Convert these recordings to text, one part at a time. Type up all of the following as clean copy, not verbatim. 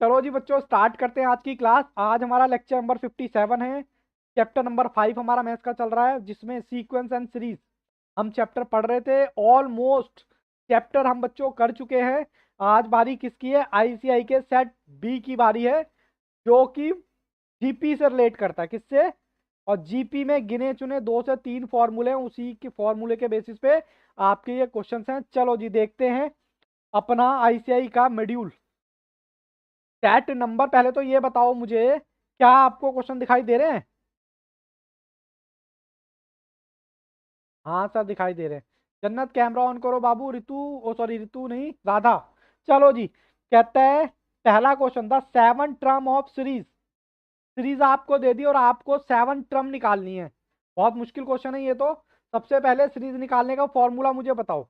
चलो जी बच्चों, स्टार्ट करते हैं आज की क्लास। आज हमारा लेक्चर नंबर 57 है। चैप्टर नंबर 5 हमारा मैथ्स का चल रहा है, जिसमें सीक्वेंस एंड सीरीज हम चैप्टर पढ़ रहे थे। ऑलमोस्ट चैप्टर हम बच्चों कर चुके हैं। आज बारी किसकी है? आईसीआई के सेट बी की बारी है, जो कि जीपी से रिलेट करता है। किससे? और जीपी में गिने चुने 2 से 3 फॉर्मूले हैं, उसी के फॉर्मूले के बेसिस पे आपके ये क्वेश्चंस हैं। चलो जी देखते हैं अपना आईसीआई का मॉड्यूल सेट नंबर। पहले तो ये बताओ मुझे, क्या आपको क्वेश्चन दिखाई दे रहे हैं? हाँ सर, दिखाई दे रहे हैं। जन्नत कैमरा ऑन करो बाबू। ऋतु, ओ सॉरी ऋतु नहीं, राधा। चलो जी, कहता है पहला क्वेश्चन था 7 टर्म ऑफ सीरीज। सीरीज आपको दे दी और आपको 7 टर्म निकालनी है। बहुत मुश्किल क्वेश्चन है ये तो। सबसे पहले सीरीज निकालने का फॉर्मूला मुझे बताओ।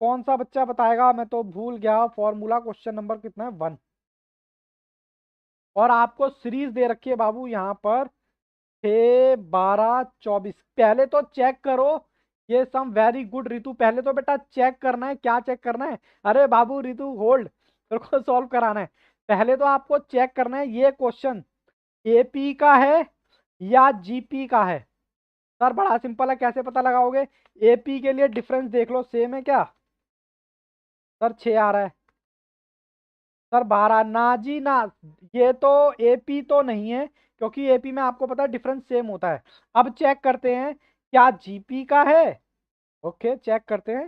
कौन सा बच्चा बताएगा? मैं तो भूल गया फॉर्मूला। क्वेश्चन नंबर कितना है? 1। और आपको सीरीज दे रखी है बाबू यहाँ पर 6, 12, 24। पहले तो चेक करो ये सम। वेरी गुड ऋतु, पहले तो बेटा चेक करना है। क्या चेक करना है? अरे बाबू ऋतु होल्ड, तेरे को सॉल्व कराना है। पहले तो आपको चेक करना है ये क्वेश्चन एपी का है या जीपी का है। सर बड़ा सिंपल है, कैसे पता लगाओगे? एपी के लिए डिफरेंस देख लो, सेम है क्या? सर 6 आ रहा है। सर 12 ना जी ना। ये तो एपी तो नहीं है, क्योंकि एपी में आपको पता है डिफरेंस सेम होता है। अब चेक करते हैं क्या जीपी का है। ओके, चेक करते हैं।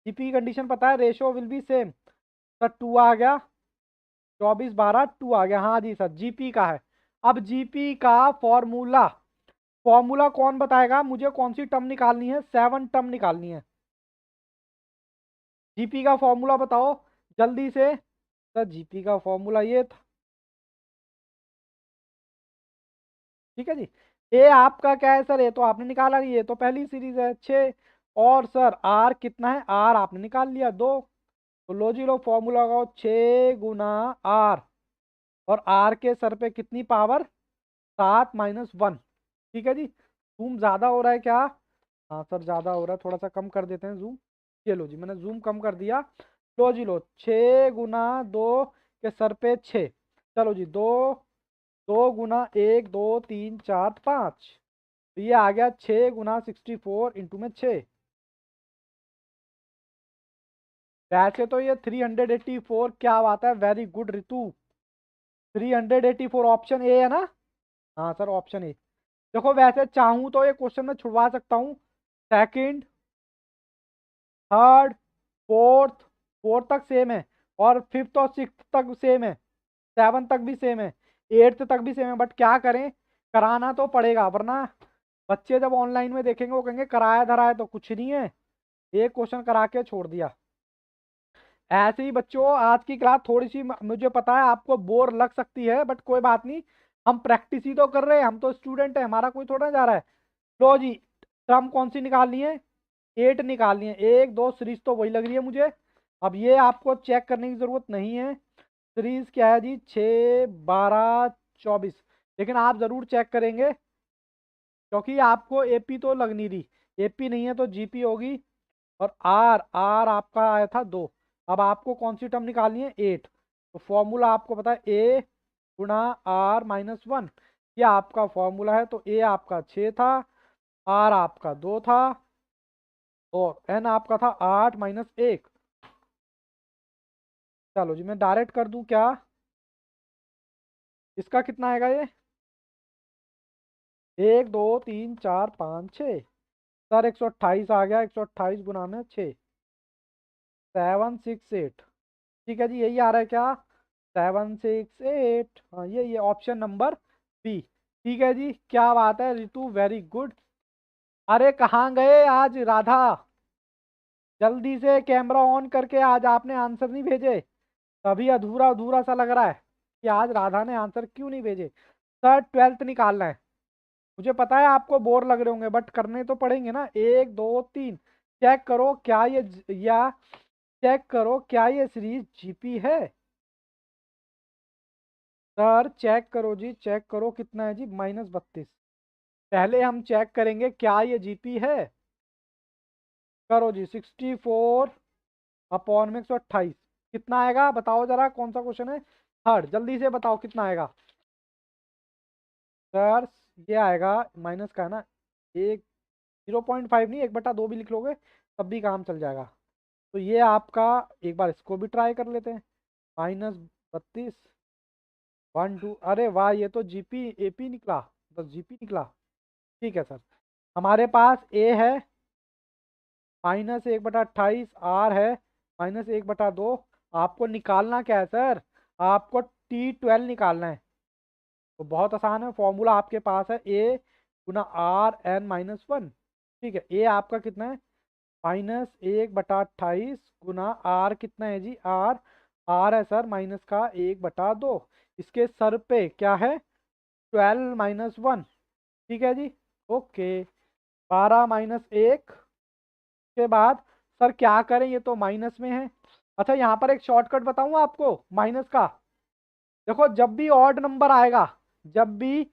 जीपी की कंडीशन पता है, ratio will be same. Sir 2 आ गया, 24, 12, 2 आ गया। हाँ जी सर, जीपी का है। अब जीपी का फॉर्मूला, फॉर्मूला कौन बताएगा मुझे? कौन सी टर्म निकालनी है? 7 टर्म निकालनी है। जीपी का फॉर्मूला बताओ जल्दी से। सर जीपी का फॉर्मूला ये था, ठीक है जी। ए आपका क्या है सर? ए तो आपने निकाला नहीं, ये तो पहली सीरीज है 6। और सर आर कितना है? आर आपने निकाल लिया 2। तो लो जी लो, फॉर्मूला लगाओ 6 गुना आर। और आर के सर पे कितनी पावर? 7 - 1। ठीक है जी। जूम ज़्यादा हो रहा है क्या? हाँ सर ज़्यादा हो रहा है, थोड़ा सा कम कर देते हैं जूम। ये लो जी, मैंने जूम कम कर दिया। लो जी लो, 6 गुना 2 के सर पे 6। चलो जी, 2, 2 गुना 1, 2, 3, 4, 5। तो ये आ गया 6 गुना 64 इंटू में 6। वैसे तो ये 384। क्या बात है, very good Ritu. 384 option A है ना? हाँ सर ऑप्शन ए। देखो वैसे चाहूँ तो ये क्वेश्चन में छुड़वा सकता हूँ। सेकंड, थर्ड, फोर्थ, फोर्थ तक सेम है। और फिफ्थ और सिक्स तक सेम है। 7 तक भी सेम है। 8th तक भी सेम है। बट क्या करें, कराना तो पड़ेगा, वरना बच्चे जब ऑनलाइन में देखेंगे वो कहेंगे कराया धराया तो कुछ नहीं है, एक क्वेश्चन करा के छोड़ दिया। ऐसे ही बच्चों, आज की क्लास थोड़ी सी मुझे पता है आपको बोर लग सकती है, बट कोई बात नहीं। हम प्रैक्टिस ही तो कर रहे हैं, हम तो स्टूडेंट है, हमारा कोई थोड़ा जा रहा है। लो जी, टर्म कौन सी निकालनी है? 8 निकालनी है। 1, 2 सीरीज तो वही लग रही है मुझे। अब ये आपको चेक करने की जरूरत नहीं है। सीरीज क्या है जी? 6, 12, 24। लेकिन आप जरूर चेक करेंगे, क्योंकि आपको एपी तो लग नहीं रही। एपी नहीं है तो जीपी होगी। और आर, आर आपका आया था 2। अब आपको कौन सी टर्म निकालनी है? 8। तो फॉर्मूला आपको पता है, A गुना R - 1। ये आपका फॉर्मूला है। तो ए आपका 6 था, आर आपका 2 था, और एन आपका था 8 - 1। चलो जी, मैं डायरेक्ट कर दूं क्या? इसका कितना आएगा ये? 1, 2, 3, 4, 5, 6। सर 128 आ गया। 128 गुना में 6, 7, 6, 8। ठीक है जी, यही आ रहा है क्या? 7, 6, 8। हाँ ये ऑप्शन नंबर बी। ठीक है जी, क्या बात है ऋतु, वेरी गुड। अरे कहाँ गए आज राधा? जल्दी से कैमरा ऑन करके, आज आपने आंसर नहीं भेजे। तभी अधूरा अधूरा सा लग रहा है कि आज राधा ने आंसर क्यों नहीं भेजे। सर 12th निकालना है। मुझे पता है आपको बोर लग रहे होंगे, बट करने तो पड़ेंगे ना। 1, 2, 3। चेक करो क्या ये या चेक करो क्या ये सीरीज जीपी है। सर चेक करो जी, चेक करो कितना है जी? -32। पहले हम चेक करेंगे क्या ये जीपी है। करो जी, 64 अपॉन में 128 कितना आएगा? बताओ जरा, कौन सा क्वेश्चन है? थर्ड, जल्दी से बताओ कितना आएगा सर। ये आएगा माइनस का है ना, एक 0.5 नहीं 1/2 भी लिख लोगे तब भी काम चल जाएगा। तो ये आपका, एक बार इसको भी ट्राई कर लेते हैं। -32 1 2, अरे वाह ये तो जीपी एपी निकला, बस जीपी निकला। ठीक है सर, हमारे पास ए है -1/28, आर है -1/2। आपको निकालना क्या है सर, आपको T12 निकालना है। तो बहुत आसान है, फॉर्मूला आपके पास है ए गुना RN-1। ठीक है, ए आपका कितना है -1/28 गुना आर कितना है जी, आर है सर -1/2। इसके सर पे क्या है 12-1। ठीक है जी, ओके। 12-1 के बाद सर क्या करें, ये तो माइनस में है। अच्छा यहाँ पर एक शॉर्टकट बताऊँ आपको माइनस का। देखो जब भी ऑड नंबर आएगा, जब भी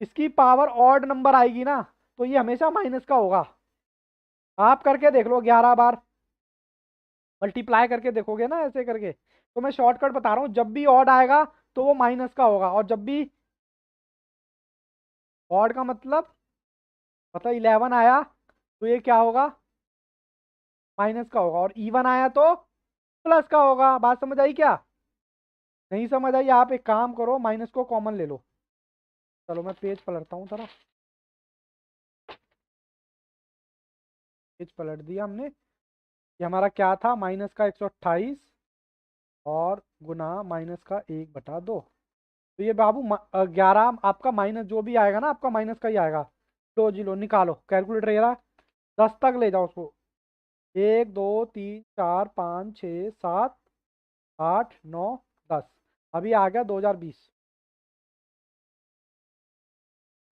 इसकी पावर ऑड नंबर आएगी ना, तो ये हमेशा माइनस का होगा। आप करके देख लो 11 बार मल्टीप्लाई करके देखोगे ना ऐसे करके। तो मैं शॉर्टकट बता रहा हूँ, जब भी ऑड आएगा तो वो माइनस का होगा, और जब भी ऑड का मतलब 11 आया तो ये क्या होगा, माइनस का होगा, और इवन आया तो प्लस का होगा। बात समझ आई क्या, नहीं समझ आई? आप एक काम करो, माइनस को कॉमन ले लो। चलो मैं पेज पलटता हूँ जरा, पेज पलट दिया हमने। ये हमारा क्या था, माइनस का 128 और गुना माइनस का 1/2। तो ये बाबू 11 आपका माइनस जो भी आएगा ना आपका माइनस का ही आएगा। लो जी लो, निकालो कैलकुलेटर, ये रहा। 10 तक ले जाओ उसको, 1 2 3 4 5 6 7 8 9 10। अभी आ गया 2020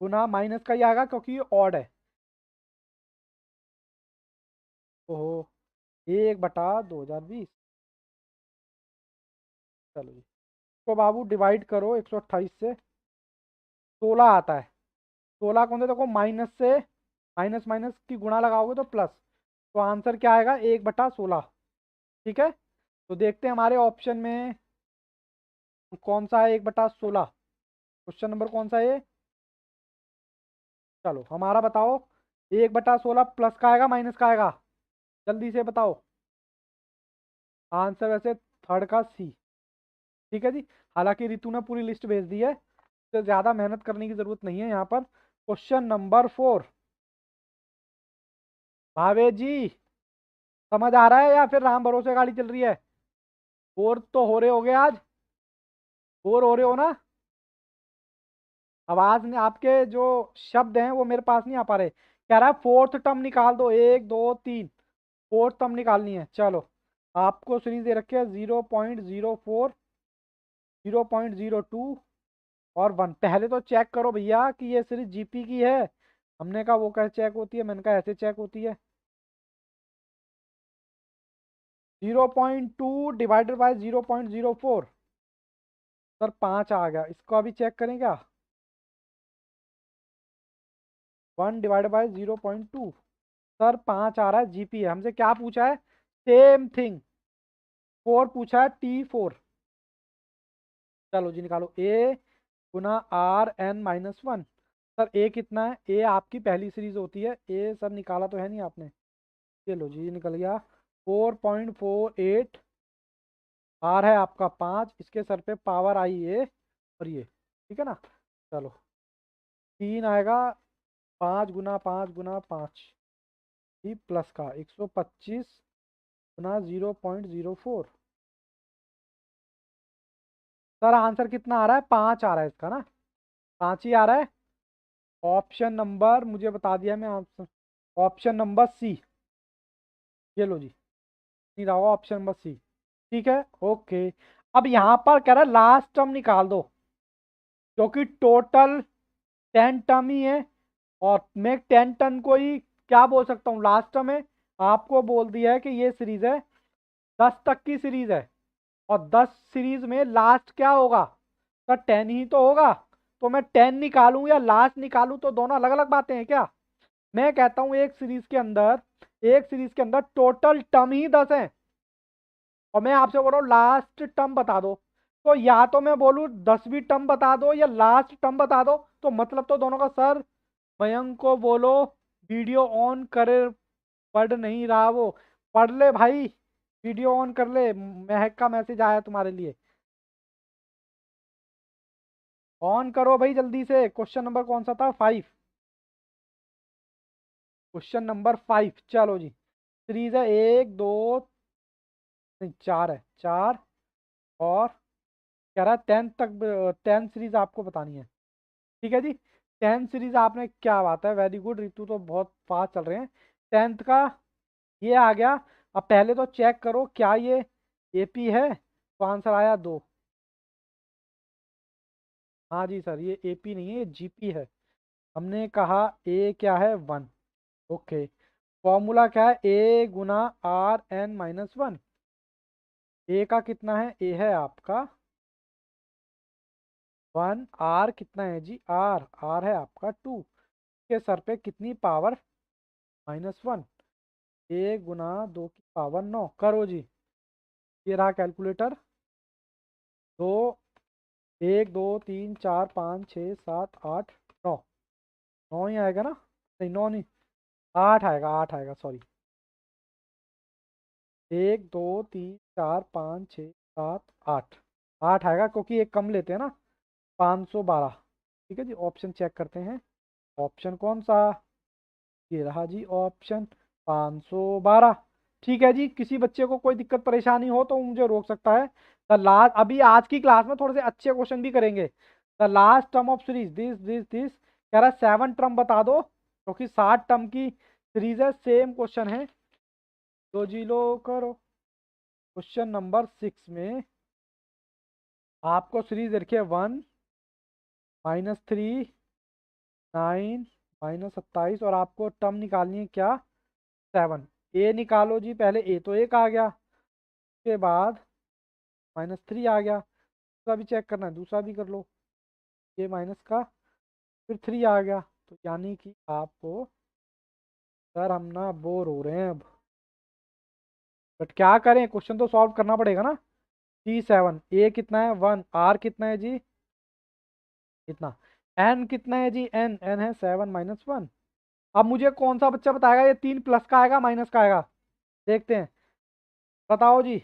गुना माइनस का ही आएगा क्योंकि ये ऑड है। ओहो, 1/2020। चलो जी, तो बाबू डिवाइड करो 128 से, 16 आता है। 16 कौन सा, देखो माइनस से माइनस माइनस की गुणा लगाओगे तो प्लस, तो आंसर क्या आएगा 1/16। ठीक है, तो देखते हैं हमारे ऑप्शन में कौन सा है 1/16। क्वेश्चन नंबर कौन सा है? चलो हमारा बताओ, 1/16 प्लस का आएगा माइनस का आएगा, जल्दी से बताओ। आंसर वैसे थर्ड का सी। ठीक है जी, हालांकि रितु ने पूरी लिस्ट भेज दी है, तो ज़्यादा मेहनत करने की ज़रूरत नहीं है यहाँ पर। क्वेश्चन नंबर 4, भावे जी समझ आ रहा है या फिर राम भरोसे गाड़ी चल रही है? बोर तो हो रहे होगे आज, बोर हो रहे हो ना? आवाज में आपके जो शब्द हैं वो मेरे पास नहीं आ पा रहे। कह रहा है फोर्थ टर्म निकाल दो, 1 2 3, फोर्थ टर्म निकालनी है। चलो, आपको सीरीज दे रखी है 0.04, 0.02 और 1। पहले तो चेक करो भैया कि ये सीरीज जीपी की है। हमने कहा वो कैसे चेक होती है, मैंने कहा ऐसे चेक होती है। 0.2 डिवाइडेड बाय 0.04, सर 5 आ गया। इसको अभी चेक करें क्या, 1/0.2, सर 5 आ रहा है, जीपी है। हमसे क्या पूछा है, सेम थिंग 4 पूछा है, T4। चलो जी निकालो, ए गुना RN-1। सर ए कितना है, ए आपकी पहली सीरीज होती है, ए सर निकाला तो है नहीं आपने। चलो जी निकल गया 4.48, आर है आपका 5, इसके सर पे पावर आई ए और ये। ठीक है ना, चलो 3 आएगा, 5 गुना 5 ही प्लस का 125 गुना 0.04। सर आंसर कितना आ रहा है, 5 आ रहा है इसका ना, 5 ही आ रहा है। ऑप्शन नंबर मुझे बता दिया मैं आंसर, ऑप्शन नंबर सी। ये लो जी, नहीं रहा होगा ऑप्शन नंबर सी। ठीक है, ओके। अब यहाँ पर कह रहा है लास्ट टर्म निकाल दो, क्योंकि टोटल 10 टर्म ही है, और मैं 10 टर्म को ही क्या बोल सकता हूँ, लास्ट टर्म है। आपको बोल दिया है कि ये सीरीज है 10 तक की सीरीज है, और 10 सीरीज में लास्ट क्या होगा, तो 10 ही तो होगा। तो मैं 10 निकालूं या लास्ट निकालूं तो दोनों अलग अलग बातें हैं क्या? मैं कहता हूं एक सीरीज के अंदर टोटल टर्म ही 10 है, और मैं आपसे बोल रहा हूँ लास्ट टर्म बता दो। तो या तो मैं बोलूँ 10वीं टर्म बता दो या लास्ट टर्म बता दो, तो मतलब तो दोनों का सर। मयंक को बोलो वीडियो ऑन करे, पढ़ नहीं रहा वो। पढ़ ले भाई, वीडियो ऑन कर ले, महक का मैसेज आया तुम्हारे लिए। ऑन करो भाई जल्दी से। क्वेश्चन नंबर कौन सा था? 5। क्वेश्चन नंबर 5, चलो जी। सीरीज है 1 2, नहीं 4 है, 4। और कह रहा है 10 तक, 10 सीरीज आपको बतानी है। ठीक है जी। 10 सीरीज आपने, क्या बात है, वेरी गुड रितु, तो बहुत फास्ट चल रहे हैं। 10th का ये आ गया। अब पहले तो चेक करो क्या ये एपी है, तो आंसर आया 2। हाँ जी सर, ये एपी नहीं है, ये जीपी है। हमने कहा ए क्या है? 1। ओके। फॉर्मूला क्या है? ए गुना RN-1। ए का कितना है? ए है आपका 1। आर कितना है जी? आर है आपका 2। के सर पे कितनी पावर? -1। ए गुना 2 की पावर 9 करो जी। ये रहा कैलकुलेटर। दो, 1 2 3 4 5 6 7 8 9। 9 ही आएगा ना? नहीं 9 नहीं, 8 आएगा, 8 आएगा, सॉरी। 1 2 3 4 5 6 7 8। 8 आएगा क्योंकि एक कम लेते हैं ना। 512। ठीक है जी, ऑप्शन चेक करते हैं। ऑप्शन कौन सा? ये रहा जी ऑप्शन 512। ठीक है जी, किसी बच्चे को कोई दिक्कत परेशानी हो तो मुझे रोक सकता है। द लास्ट, अभी आज की क्लास में थोड़े से अच्छे क्वेश्चन भी करेंगे। The last term of series this कह रहा है 7 टर्म बता दो, क्योंकि 7 टर्म की सीरीज है। सेम क्वेश्चन है, तो जी लो करो। क्वेश्चन नंबर 6 में आपको सीरीज रखिए 1 -3 9 -27, और आपको टर्म निकालनी है क्या? 7। ए निकालो जी, पहले ए तो एक आ गया, उसके बाद -3 आ गया। दूसरा भी चेक करना है, दूसरा भी कर लो। ये माइनस का, फिर 3 आ गया। तो यानी कि आपको, सर हम ना बोर हो रहे हैं अब, बट क्या करें, क्वेश्चन तो सॉल्व करना पड़ेगा ना। C7, ए कितना है? 1। आर कितना है जी? इतना। एन कितना है जी? एन है 7 -1। अब मुझे कौन सा बच्चा बताएगा ये 3 प्लस का आएगा माइनस का आएगा? देखते हैं, बताओ जी।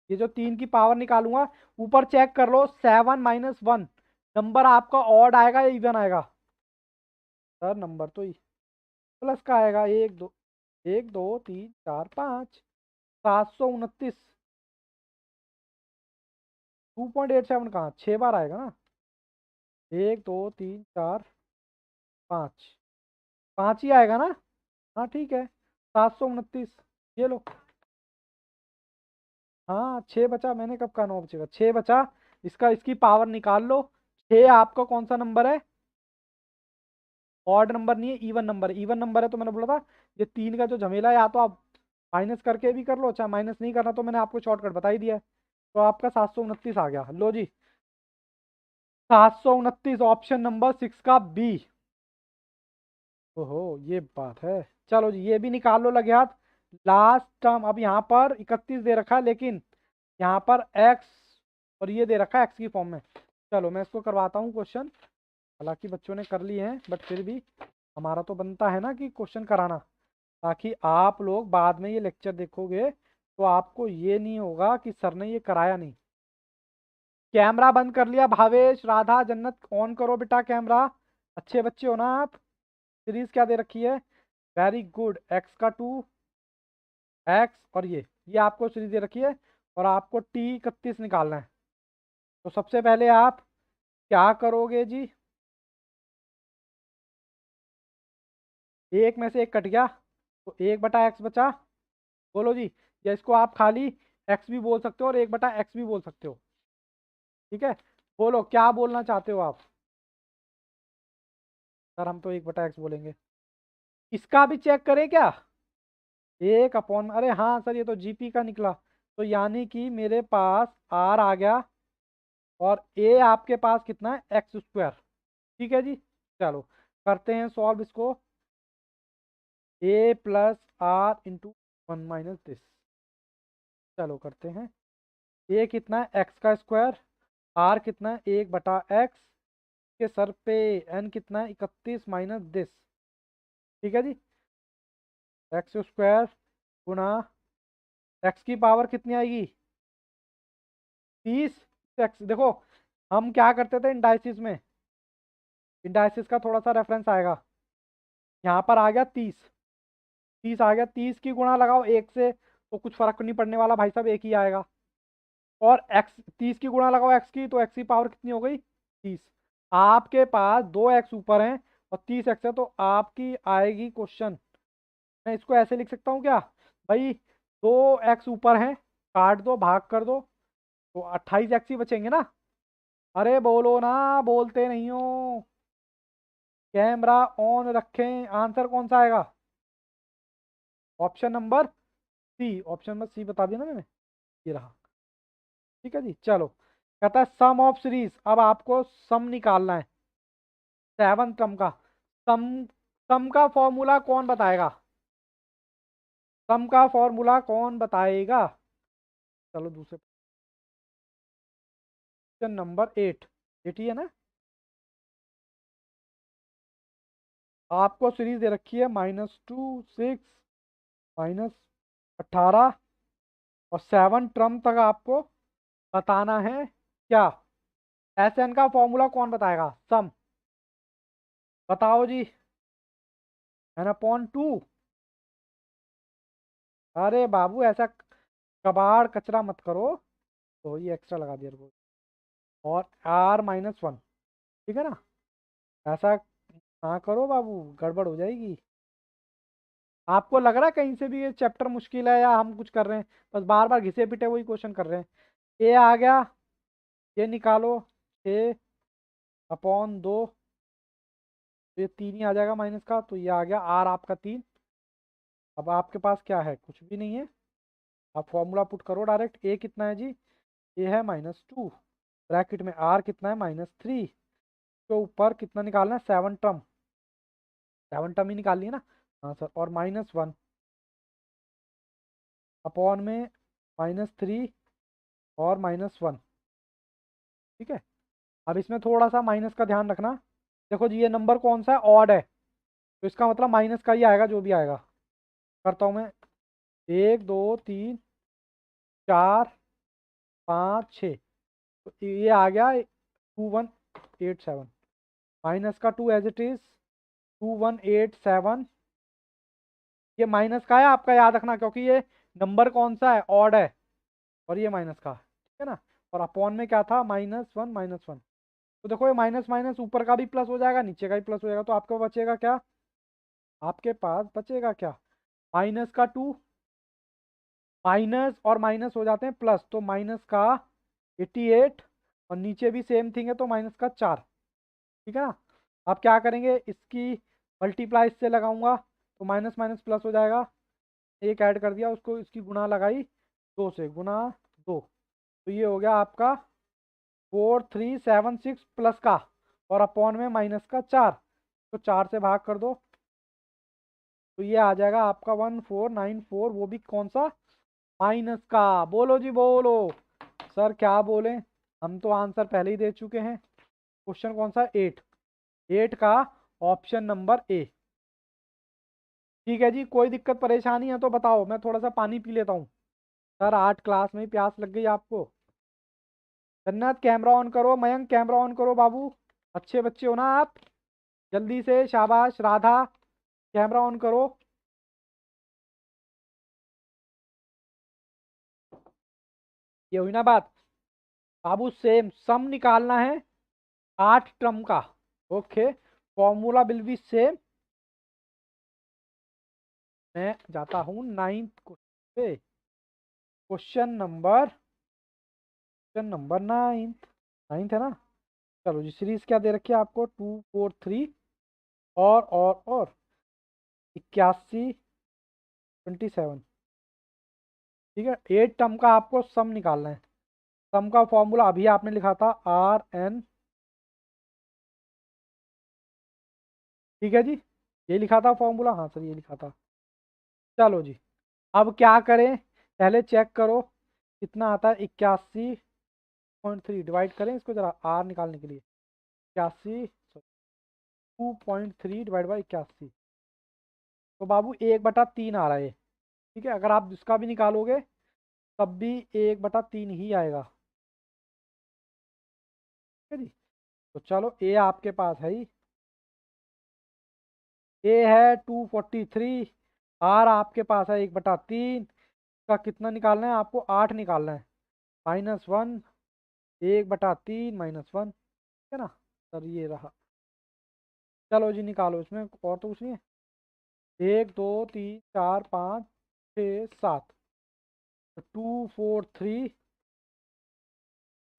ये जो 3 की पावर निकालूंगा, ऊपर चेक कर लो, 7 -1 नंबर आपका ऑड आएगा या इवन आएगा? सर नंबर तो प्लस का आएगा। 1 2 3 4 5, 729। 2.87 कहाँ, 6 बार आएगा ना। 1 2 3 4 5, 5 ही आएगा ना। हाँ ठीक है, 729। ये लो। हाँ 6 बचा, मैंने कब कहा 9 बचेगा? 6 बचा। इसकी पावर निकाल लो। 6 आपका कौन सा नंबर है? ऑड नंबर नहीं है, इवन नंबर है। इवन नंबर है तो मैंने बोला था ये 3 का जो झमेला है, या तो आप माइनस करके भी कर लो, चाहे माइनस नहीं करना तो मैंने आपको शॉर्टकट बता ही दिया है। तो आपका 729 आ गया। लो जी, 729 ऑप्शन नंबर 6 का बी। ओहो, ये बात है। चलो जी, ये भी निकाल लो लगे हाथ। लास्ट टर्म, अब यहाँ पर 31 दे रखा है, लेकिन यहाँ पर एक्स और ये दे रखा है एक्स की फॉर्म में। चलो मैं इसको करवाता हूँ क्वेश्चन। हालांकि बच्चों ने कर लिए हैं, बट फिर भी हमारा तो बनता है ना कि क्वेश्चन कराना, ताकि आप लोग बाद में ये लेक्चर देखोगे तो आपको ये नहीं होगा कि सर ने ये कराया नहीं। कैमरा बंद कर लिया भावेश, राधा, जन्नत, ऑन करो बेटा कैमरा। अच्छे बच्चे हो ना आप? सीरीज क्या दे रखी है? वेरी गुड, एक्स का 2, एक्स, और ये आपको सीरीज दे रखी है। और आपको T31 निकालना है। तो सबसे पहले आप क्या करोगे जी? एक में से एक कट गया, तो 1/x बचा। बोलो जी। या इसको आप खाली x भी बोल सकते हो और 1/x भी बोल सकते हो। ठीक है, बोलो क्या बोलना चाहते हो आप? सर हम तो 1/x बोलेंगे। इसका भी चेक करें क्या? 1/, अरे हाँ सर, ये तो जीपी का निकला। तो यानी कि मेरे पास r आ गया, और a आपके पास कितना है? x²। ठीक है जी। चलो करते हैं सॉल्व इसको। a + r × 1 - this. चलो करते हैं। ए कितना है एक्स का स्क्वायर, आर कितना है 1/x के सर पे, एन कितना है 31 माइनस दिस। ठीक है जी, एक्स स्क्वायर गुना एक्स की पावर कितनी आएगी 30 एक्स। देखो हम क्या करते थे इंडाइसिस में, इंडाइसिस का थोड़ा सा रेफरेंस आएगा, यहाँ पर आ गया 30, 30 आ गया, 30 की गुणा लगाओ एक से तो कुछ फर्क नहीं पड़ने वाला भाई साहब, एक ही आएगा। और एक्स 30 की गुणा लगाओ एक्स की, तो एक्स की पावर कितनी हो गई 30। आपके पास 2x ऊपर है और 30x है, तो आपकी आएगी क्वेश्चन, मैं इसको ऐसे लिख सकता हूँ क्या भाई, 2x ऊपर है, काट दो भाग कर दो, तो 28x ही बचेंगे ना। अरे बोलो ना, बोलते नहीं हो। कैमरा ऑन रखें, आंसर कौन सा आएगा, option number C, option number C बता दिया ना मैंने, ये रहा। ठीक है जी, चलो कहता है सम ऑफ सीरीज, अब आपको सम निकालना है 7 टर्म का। सम, सम का फॉर्मूला कौन बताएगा, सम का फॉर्मूला कौन बताएगा। चलो दूसरे क्वेश्चन नंबर 8, 8 ही है ना। आपको सीरीज दे रखी है -2 6 -18 और 7 टर्म तक आपको बताना है क्या। एस एन का फॉर्मूला कौन बताएगा, सम बताओ जी, n/2। अरे बाबू ऐसा कबाड़ कचरा मत करो, तो ये एक्स्ट्रा लगा दिया रुको। और r-1, ठीक है ना, ऐसा ना करो बाबू, गड़बड़ हो जाएगी। आपको लग रहा है कहीं से भी ये चैप्टर मुश्किल है या हम कुछ कर रहे हैं, बस बार बार घिसे पिटे वही क्वेश्चन कर रहे हैं। ए आ गया, ये निकालो 6/2, ये 3 ही आ जाएगा माइनस का, तो ये आ गया आर आपका 3। अब आपके पास क्या है, कुछ भी नहीं है, आप फॉर्मूला पुट करो डायरेक्ट। ए कितना है जी, ए है -2, ब्रैकेट में आर कितना है -3, तो ऊपर कितना निकालना है 7 टर्म, 7 टर्म ही निकालनी है ना। हाँ सर, और -1 अपॉन में -3 और -1। ठीक है, अब इसमें थोड़ा सा माइनस का ध्यान रखना। देखो जी ये नंबर कौन सा है, ऑड है, तो इसका मतलब माइनस का ही आएगा जो भी आएगा। करता हूँ मैं, 1 2 3 4 5 6, तो ये आ गया 2187, माइनस का 2 एज इट इज 2187। ये माइनस का है आपका, याद रखना, क्योंकि ये नंबर कौन सा है, ऑड है, और ये माइनस का है, ठीक है ना। और अपॉन में क्या था, -1 तो देखो ये माइनस माइनस ऊपर का भी प्लस हो जाएगा, नीचे का भी प्लस हो जाएगा, तो आपको बचेगा क्या, आपके पास बचेगा क्या, -2, माइनस और माइनस हो जाते हैं प्लस, तो माइनस का 88, और नीचे भी सेम थिंग है तो -4। ठीक है ना। अब क्या करेंगे, इसकी मल्टीप्लाई इससे लगाऊंगा, तो माइनस माइनस प्लस हो जाएगा, एक ऐड कर दिया उसको, इसकी गुणा लगाई 2 से, गुणा 2, तो ये हो गया आपका 4376 प्लस का, और अपॉन में माइनस का 4, तो 4 से भाग कर दो, तो ये आ जाएगा आपका 1494, वो भी कौन सा, माइनस का। बोलो जी बोलो, सर क्या बोले, हम तो आंसर पहले ही दे चुके हैं। क्वेश्चन कौन सा, 8, 8 का ऑप्शन नंबर ए। ठीक है जी, कोई दिक्कत परेशानी है तो बताओ, मैं थोड़ा सा पानी पी लेता हूँ। सर 8 क्लास में ही प्यास लग गई आपको। जन्नत कैमरा ऑन करो, मयंक कैमरा ऑन करो बाबू, अच्छे बच्चे हो ना आप, जल्दी से, शाबाश राधा कैमरा ऑन करो। ये हुई ना बात बाबू, सेम सम निकालना है 8 टर्म का। Okay, formula will be same. मैं जाता हूँ 9th पे, क्वेश्चन नंबर 9th, 9th है ना। चलो जी, सीरीज क्या दे रखी है आपको, 2 4 3 और 81 27। ठीक है, 8 टर्म का आपको सम निकालना है। सम का फॉर्मूला अभी आपने लिखा था RN, ठीक है जी, ये लिखा था फॉर्मूला, हाँ सर ये लिखा था। चलो जी, अब क्या करें, पहले चेक करो कितना आता है 81.3। डिवाइड करें इसको जरा आर निकालने के लिए। 81 2.3 डिवाइड बाई 81, तो बाबू 1/3 आ रहा है। ठीक है, अगर आप जिसका भी निकालोगे तब भी 1/3 ही आएगा। ठीक है जी, तो चलो ए आपके पास है ही। ए है 243, आर आपके पास है 1/3 का। कितना निकालना है आपको? 8 निकालना है। -1, 1/3 -1, ठीक है ना सर? ये रहा। चलो जी निकालो, इसमें और तो कुछ नहीं है। 1 2 3 4 5 6 7, 243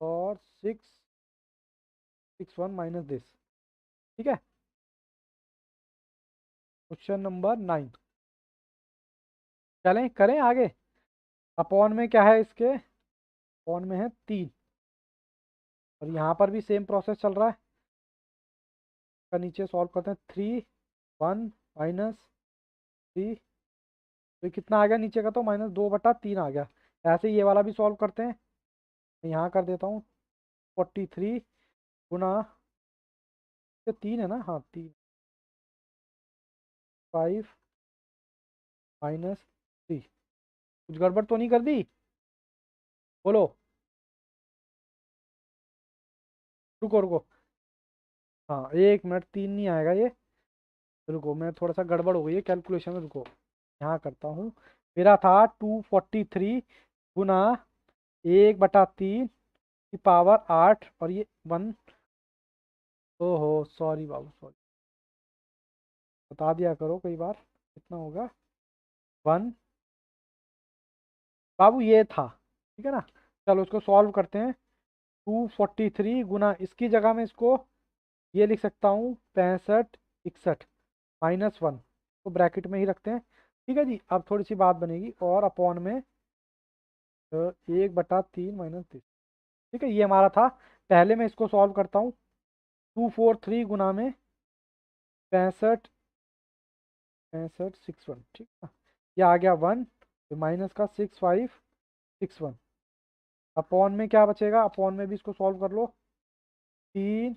और 6 1 माइनस दिस। ठीक है, क्वेश्चन नंबर 9। चलें करें आगे। अपॉन में क्या है इसके? अपॉन में है 3, और यहाँ पर भी सेम प्रोसेस चल रहा है। का नीचे सॉल्व करते हैं। 3 1 -3, तो कितना आ गया नीचे का? तो -2/3 आ गया। ऐसे ही ये वाला भी सॉल्व करते हैं। मैं यहाँ कर देता हूँ 43 गुना, ये 3 है ना? हाँ 3, 5 -3। कुछ गड़बड़ तो नहीं कर दी? बोलो। रुको रुको, हाँ 1 मिनट, 3 नहीं आएगा ये। रुको, मैं थोड़ा सा गड़बड़ हो गई है कैलकुलेशन में, रुको यहाँ करता हूँ। मेरा था 243 गुना 1/3 की पावर 8, और ये 1। ओहो सॉरी बाबू सॉरी, बता दिया करो कई बार। कितना होगा? 1 बाबू, ये था। ठीक है ना? चलो इसको सॉल्व करते हैं। 243 गुना, इसकी जगह में इसको ये लिख सकता हूँ 65 61 -1, तो ब्रैकेट में ही रखते हैं। ठीक है जी, अब थोड़ी सी बात बनेगी। और अपॉन में 1/3 -3। ठीक है, ये हमारा था। पहले मैं इसको सॉल्व करता हूँ। 243 गुना में 65 65 61, ठीक है। ये आ गया 1, तो माइनस का 6561। अपॉन में क्या बचेगा? अपॉन में भी इसको सॉल्व कर लो। 3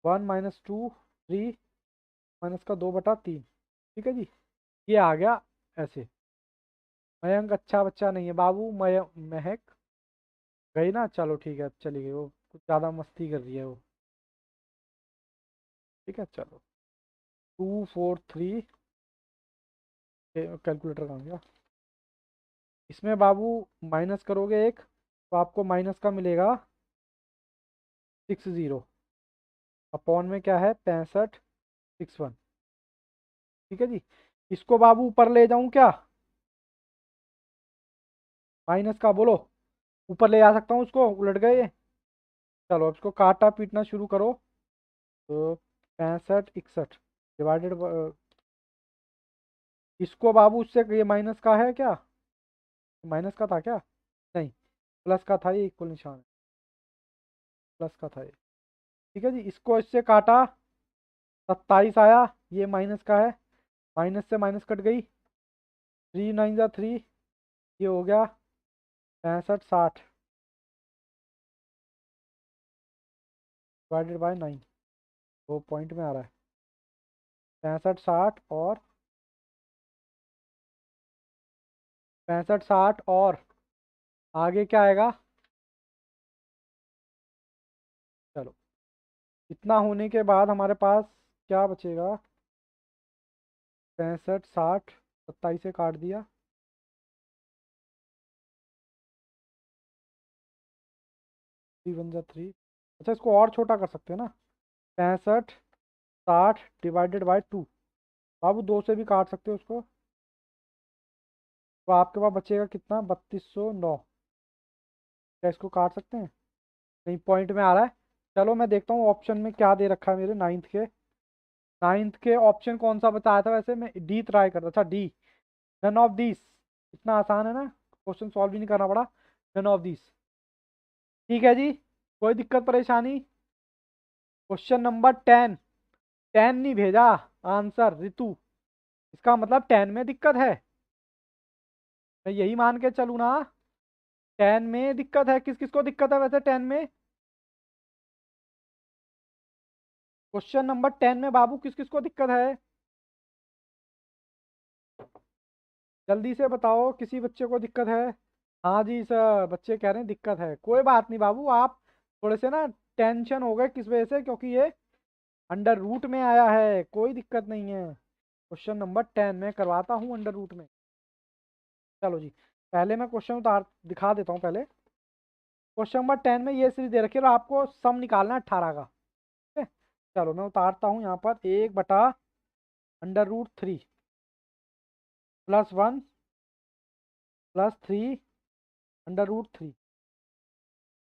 1 -2 3 माइनस का 2/3। ठीक है जी, ये आ गया ऐसे। मयंक अच्छा बच्चा नहीं है बाबू। महक गई ना? चलो ठीक है, चली गई वो, कुछ ज़्यादा मस्ती कर रही है वो। ठीक है चलो। 243, कैलकुलेटर कहाँ गया? इसमें बाबू माइनस करोगे एक, तो आपको माइनस का मिलेगा 60। अपॉन में क्या है? 65 61। ठीक है जी, इसको बाबू ऊपर ले जाऊं क्या? माइनस का बोलो। ऊपर ले जा सकता हूँ उसको? उलट गए ये। चलो अब इसको काटा पीटना शुरू करो। तो 65 61 डिवाइडेड, इसको बाबू उससे, ये माइनस का है क्या? माइनस का था क्या? नहीं, प्लस का था। ये इक्वल निशान है, प्लस का था ये। ठीक है जी, इसको इससे काटा, 27 आया। ये माइनस का है, माइनस से माइनस कट गई। 3 9 जा 3, ये हो गया 65 60 डिवाइडेड बाय 9। वो पॉइंट में आ रहा है 65 60, और 65 60, और आगे क्या आएगा? चलो, इतना होने के बाद हमारे पास क्या बचेगा? 65 60, 27 से काट दिया। 3 1 जा 3। अच्छा, इसको और छोटा कर सकते हैं ना? 65 60 डिवाइडेड बाय 2। बाबू 2 से भी काट सकते हो उसको, तो आपके पास बचेगा कितना? 3209। क्या इसको काट सकते हैं? नहीं, पॉइंट में आ रहा है। चलो मैं देखता हूँ ऑप्शन में क्या दे रखा है मेरे नाइन्थ के ऑप्शन कौन सा बताया था वैसे? मैं डी ट्राई करता था। D, none of this. इतना आसान है ना, क्वेश्चन सॉल्व भी नहीं करना पड़ा। None of this. ठीक है जी, कोई दिक्कत परेशानी? Question number 10। 10 नहीं भेजा आंसर रितु, इसका मतलब 10 में दिक्कत है। मैं यही मान के चलूँ ना? टेन में दिक्कत है, किस किस को दिक्कत है वैसे टेन में? क्वेश्चन नंबर 10 में बाबू किस किस को दिक्कत है? जल्दी से बताओ, किसी बच्चे को दिक्कत है? हाँ जी सर, बच्चे कह रहे हैं दिक्कत है। कोई बात नहीं बाबू, आप थोड़े से ना टेंशन हो गए, किस वजह से? क्योंकि ये अंडर रूट में आया है, कोई दिक्कत नहीं है। क्वेश्चन नंबर 10 में करवाता हूँ अंडर रूट में। चलो जी, पहले मैं क्वेश्चन उतार दिखा देता हूँ पहले। क्वेश्चन नंबर 10 में ये सीरीज दे रखी है और आपको सम निकालना है 18 का। ठीक है, चलो मैं उतारता हूँ यहाँ पर 1/√3 +1 +3 √3।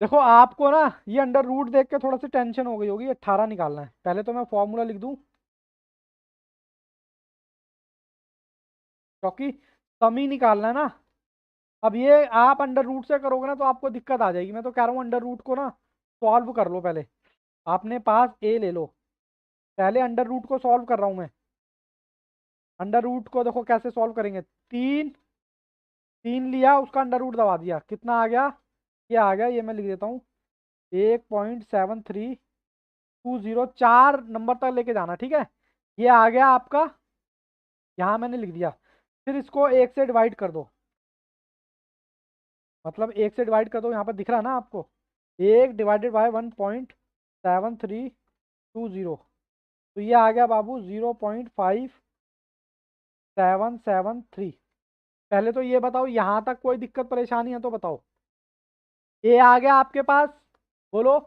देखो आपको ना ये अंडर रूट देख के थोड़ा सी टेंशन हो गई होगी, 18 निकालना है। पहले तो मैं फॉर्मूला लिख दूं, क्योंकि सम ही निकालना है ना। अब ये आप अंडर रूट से करोगे ना तो आपको दिक्कत आ जाएगी। मैं तो कह रहा हूँ अंडर रूट को ना सॉल्व कर लो पहले। आपने पास ए ले लो, पहले अंडर रूट को सॉल्व कर रहा हूँ मैं। अंडर रूट को देखो कैसे सॉल्व करेंगे। तीन, तीन लिया, उसका अंडर रूट दबा दिया, कितना आ गया? ये आ गया, ये मैं लिख देता हूँ 1.7320, 4 नंबर तक लेके जाना। ठीक है, ये आ गया आपका, यहाँ मैंने लिख दिया। फिर इसको एक से डिवाइड कर दो, मतलब एक से डिवाइड कर दो, यहाँ पर दिख रहा है ना आपको। 1/1.7320, तो ये आ गया बाबू 0.5773। पहले तो ये बताओ यहाँ तक कोई दिक्कत परेशानी है तो बताओ। ए आ गया आपके पास? बोलो।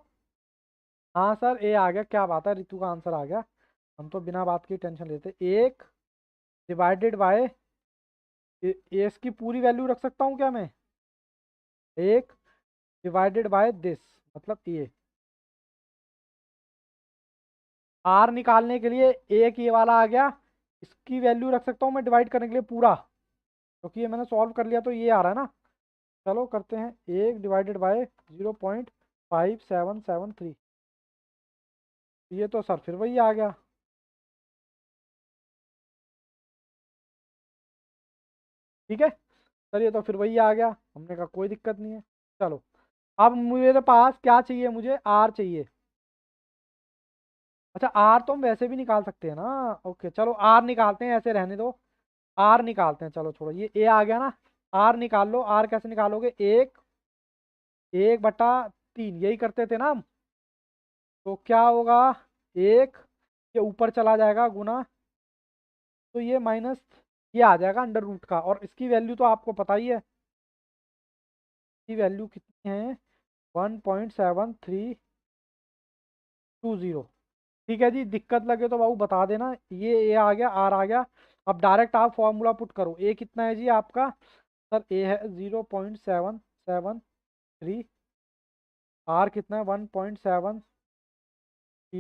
हाँ सर ए आ गया, क्या बात है, ऋतु का आंसर आ गया। हम तो बिना बात की टेंशन लेते। एक डिवाइडेड बाय, इसकी पूरी वैल्यू रख सकता हूँ क्या मैं? एक डिवाइडेड बाय दिस, मतलब ये। आर निकालने के लिए एक ये वाला आ गया, इसकी वैल्यू रख सकता हूँ मैं डिवाइड करने के लिए पूरा, क्योंकि ये मैंने सॉल्व कर लिया तो ये आ रहा है ना। चलो करते हैं, एक डिवाइडेड बाय 0.5773। ये तो सर फिर वही आ गया। ठीक है सर, ये तो फिर वही आ गया। हमने कहा कोई दिक्कत नहीं है। चलो, अब मेरे पास क्या चाहिए? मुझे आर चाहिए। अच्छा आर तो हम वैसे भी निकाल सकते हैं ना। ओके चलो आर निकालते हैं, ऐसे रहने दो। आर निकालते हैं, चलो छोड़ो, ये ए आ गया ना। आर निकाल लो। आर कैसे निकालोगे? 1/3, यही करते थे ना हम। तो क्या होगा? एक, ये ऊपर चला जाएगा गुना, तो ये माइनस, ये आ जाएगा अंडर रूट का। और इसकी वैल्यू तो आपको पता ही है, इसकी वैल्यू कितनी है? 1.7320। ठीक है जी, दिक्कत लगे तो बाबू बता देना। ये ए आ गया, आर आ गया। अब डायरेक्ट आप फॉर्मूला पुट करो। ए कितना है जी आपका? सर ए है 0.773। आर कितना है? 1.70 के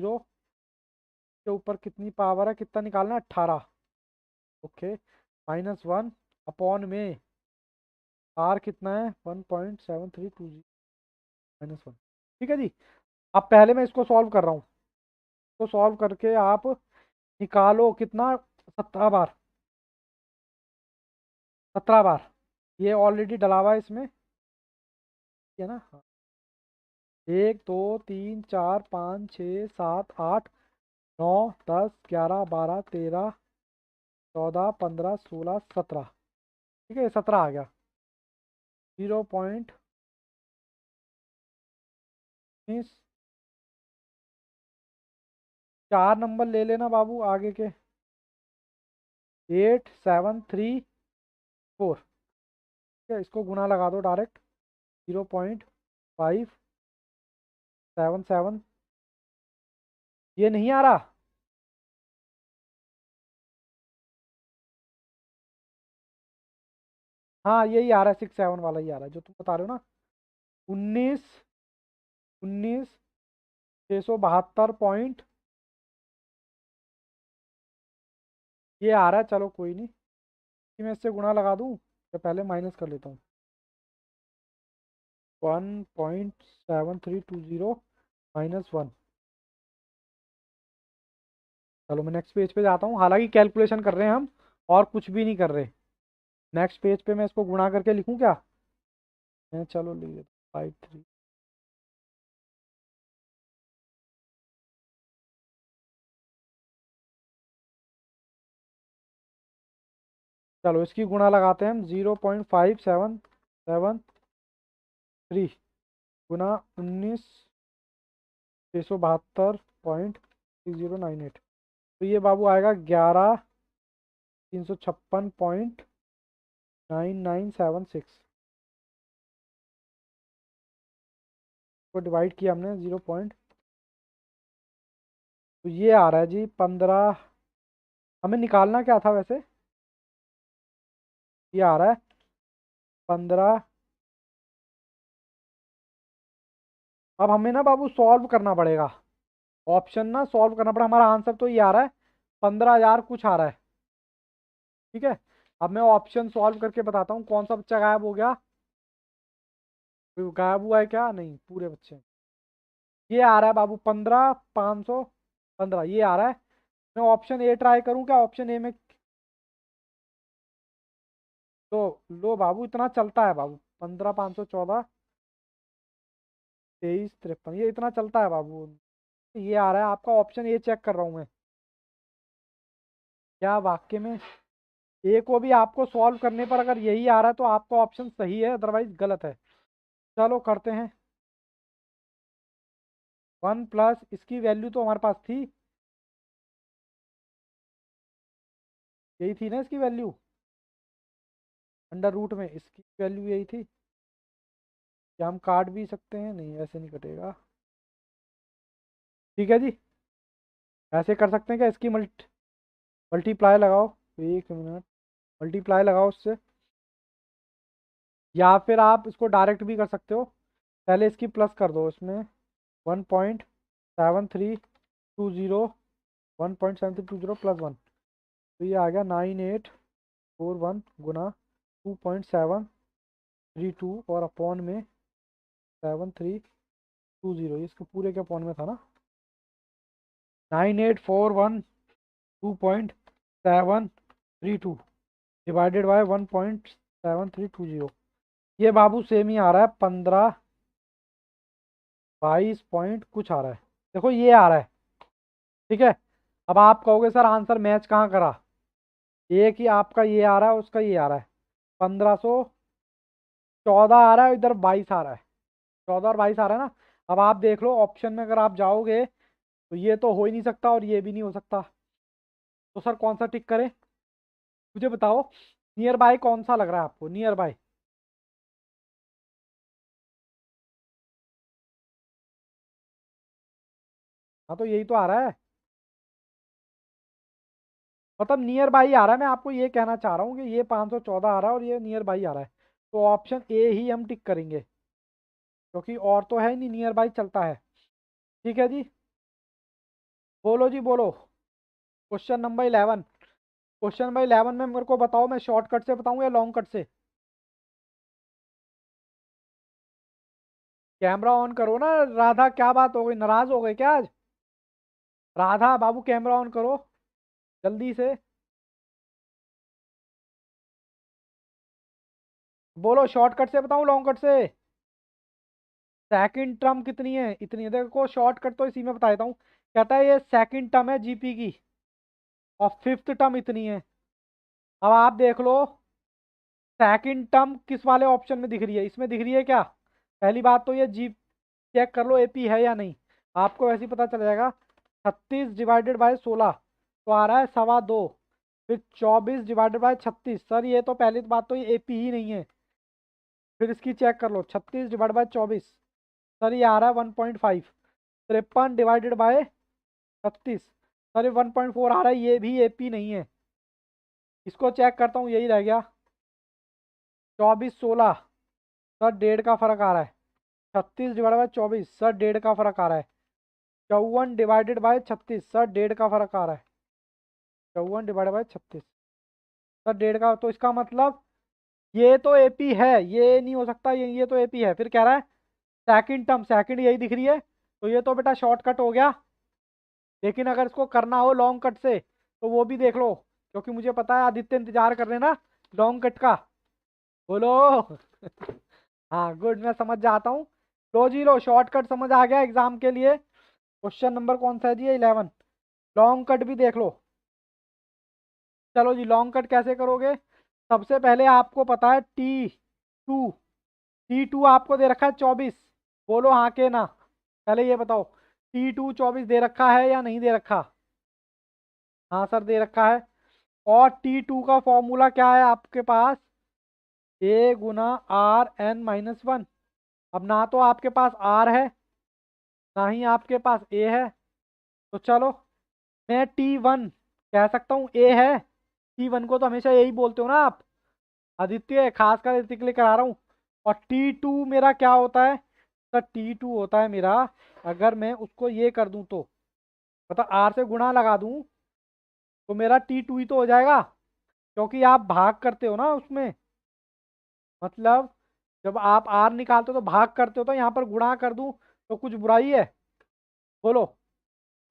ऊपर कितनी पावर है, कितना निकालना है? 18। ओके, -1 अपॉन में आर कितना है? 1.7320 -1। ठीक है जी, अब पहले मैं इसको सॉल्व कर रहा हूँ। तो सॉल्व करके आप निकालो कितना? 17 बार, 17 बार। ये ऑलरेडी डला हुआ है इसमें, ठीक है ना? हाँ। 1 2 3 4 5 6 7 8 9 10 11 12 13 14 15 16 17। ठीक है, 17 आ गया। 0.19, 4 नंबर ले लेना बाबू आगे के। 8734। ठीक है, इसको गुना लगा दो डायरेक्ट। 0.577। ये नहीं आ रहा? हाँ यही आ रहा है, 67 वाला ही आ रहा है जो तुम बता रहे हो ना। 19, 672 ये आ रहा है। चलो कोई नहीं, कि मैं इससे गुणा लगा दूं तो पहले माइनस कर लेता हूँ। 1.7320 -1। चलो मैं नेक्स्ट पेज पे जाता हूँ, हालांकि कैलकुलेशन कर रहे हैं हम और कुछ भी नहीं कर रहे। नेक्स्ट पेज पे मैं इसको गुणा करके लिखूँ क्या? चलो लीजिए 5 3। चलो इसकी गुणा लगाते हैं हम, 0.5773 गुना 19,672.6098। तो ये बाबू आएगा 11,356.9976 को डिवाइड किया हमने 0 तो ये आ रहा है जी 15। हमें निकालना क्या था वैसे? ये आ रहा है 15। अब हमें ना बाबू सॉल्व करना पड़ेगा, ऑप्शन ना सॉल्व करना पड़ा। हमारा आंसर तो ये आ रहा है 15,000 कुछ आ रहा है। ठीक है, अब मैं ऑप्शन सॉल्व करके बताता हूँ कौन सा बच्चा गायब हो गया। कोई गायब हुआ है क्या? नहीं, पूरे बच्चे। ये आ रहा है बाबू 15,515, ये आ रहा है। मैं ऑप्शन ए ट्राई करूँ क्या? ऑप्शन ए में तो लो बाबू, इतना चलता है बाबू, 15,514 23,53, ये इतना चलता है बाबू। ये आ रहा है आपका ऑप्शन ए, चेक कर रहा हूँ मैं। क्या वाक्य में ए को भी आपको सॉल्व करने पर अगर यही आ रहा है तो आपका ऑप्शन सही है, अदरवाइज गलत है। चलो करते हैं। 1 प्लस इसकी वैल्यू तो हमारे पास थी, यही थी ना इसकी वैल्यू, अंडर रूट में इसकी वैल्यू यही थी। क्या हम काट भी सकते हैं? नहीं, ऐसे नहीं कटेगा। ठीक है जी, ऐसे कर सकते हैं क्या? इसकी मल्टीप्लाई लगाओ, 1 मिनट, मल्टीप्लाई लगाओ उससे, या फिर आप इसको डायरेक्ट भी कर सकते हो। पहले इसकी प्लस कर दो इसमें, 1.7320, 1.7320 +1, तो ये आ गया 9841 गुना 2.732 और अपॉन में 7320, ये इसके पूरे के अपॉन में था ना। 9841 2.732 डिवाइडेड बाय 1.7320, ये बाबू सेम ही आ रहा है, 15 22 पॉइंट कुछ आ रहा है। देखो ये आ रहा है। ठीक है, अब आप कहोगे सर आंसर मैच कहाँ करा? एक ही आपका ये आ रहा है, उसका ये आ रहा है, 1514 आ रहा है, इधर 22 आ रहा है, 14 और 22 आ रहा है ना। अब आप देख लो ऑप्शन में अगर आप जाओगे तो ये तो हो ही नहीं सकता और ये भी नहीं हो सकता, तो सर कौन सा टिक करें? मुझे बताओ, नियर बाय कौन सा लग रहा है आपको? नियर बाय, हाँ तो यही तो आ रहा है, मतलब नियर बाई आ रहा है। मैं आपको ये कहना चाह रहा हूँ कि ये 514 आ रहा है और ये नियर बाई आ रहा है, तो ऑप्शन ए ही हम टिक करेंगे, क्योंकि और तो है ही नहीं, नियर बाई चलता है। ठीक है जी, बोलो जी बोलो। क्वेश्चन नंबर 11 में मेरे को बताओ, मैं शॉर्टकट से बताऊँ या लॉन्ग कट से? कैमरा ऑन करो ना राधा, क्या बात हो गई, नाराज हो गए क्या आज? राधा बाबू कैमरा ऑन करो जल्दी से, बोलो शॉर्टकट से बताऊं लॉन्ग कट से? सेकंड टर्म कितनी है? इतनी है। देखो शॉर्टकट तो इसी में बता देता हूँ, कहता है ये सेकंड टर्म है जीपी की, और फिफ्थ टर्म इतनी है। अब आप देख लो सेकंड टर्म किस वाले ऑप्शन में दिख रही है, इसमें दिख रही है क्या? पहली बात तो ये जी चेक कर लो एपी है या नहीं, आपको वैसे ही पता चल जाएगा। 36 डिवाइडेड बाय 16 तो आ रहा है 2.25, फिर 24 डिवाइडेड बाय 36, सर ये तो पहली बात तो ये एपी ही नहीं है। फिर इसकी चेक कर लो, 36 डिवाइडेड बाय 24, सर ये आ रहा है 1.5। 53 डिवाइडेड बाय 36, सर ये 1.4 आ रहा है, ये भी एपी नहीं है। इसको चेक करता हूँ, यही रह गया 24 16, सर 1.5 का फर्क आ रहा है। 36 डिवाइडेड बाय 24, सर 1.5 का फर्क आ रहा है। 54 डिवाइडेड बाय 36, सर 1.5 का फर्क आ रहा है। 54 डिवाइडेड बाय 36, सर 1.5 का, तो इसका मतलब ये तो एपी है, ये नहीं हो सकता, ये तो एपी है। फिर कह रहा है सेकंड टर्म, सेकंड यही दिख रही है, तो ये तो बेटा शॉर्टकट हो गया। लेकिन अगर इसको करना हो लॉन्ग कट से तो वो भी देख लो, क्योंकि मुझे पता है आदित्य इंतजार कर रहे हैं ना लॉन्ग कट का। बोलो हाँ गुड, मैं समझ जाता हूँ। लो जी लो, शॉर्टकट समझ आ गया एग्जाम के लिए। क्वेश्चन नंबर कौन सा है जी? 11। लॉन्ग कट भी देख लो। चलो जी, लॉन्ग कट कैसे करोगे? सबसे पहले आपको पता है T2। T2 आपको दे रखा है 24। बोलो हाँ के ना। पहले ये बताओ, T2 24 दे रखा है या नहीं दे रखा? हाँ सर दे रखा है। और T2 का फॉर्मूला क्या है आपके पास? A × R n−1। अब ना तो आपके पास R है, ना ही आपके पास A है। तो चलो, मैं T1 कह सकता हूँ, A है। T1 को तो हमेशा यही बोलते हो ना आप। आदित्य, खास कर आदित्य के लिए करा रहा हूँ। और T2 मेरा क्या होता है? सर T2 होता है मेरा, अगर मैं उसको ये कर दूं तो, मतलब R से गुणा लगा दूं, तो मेरा T2 ही तो हो जाएगा। क्योंकि आप भाग करते हो ना उसमें, मतलब जब आप R निकालते हो तो भाग करते हो, तो यहाँ पर गुणा कर दूं तो कुछ बुराई है? बोलो।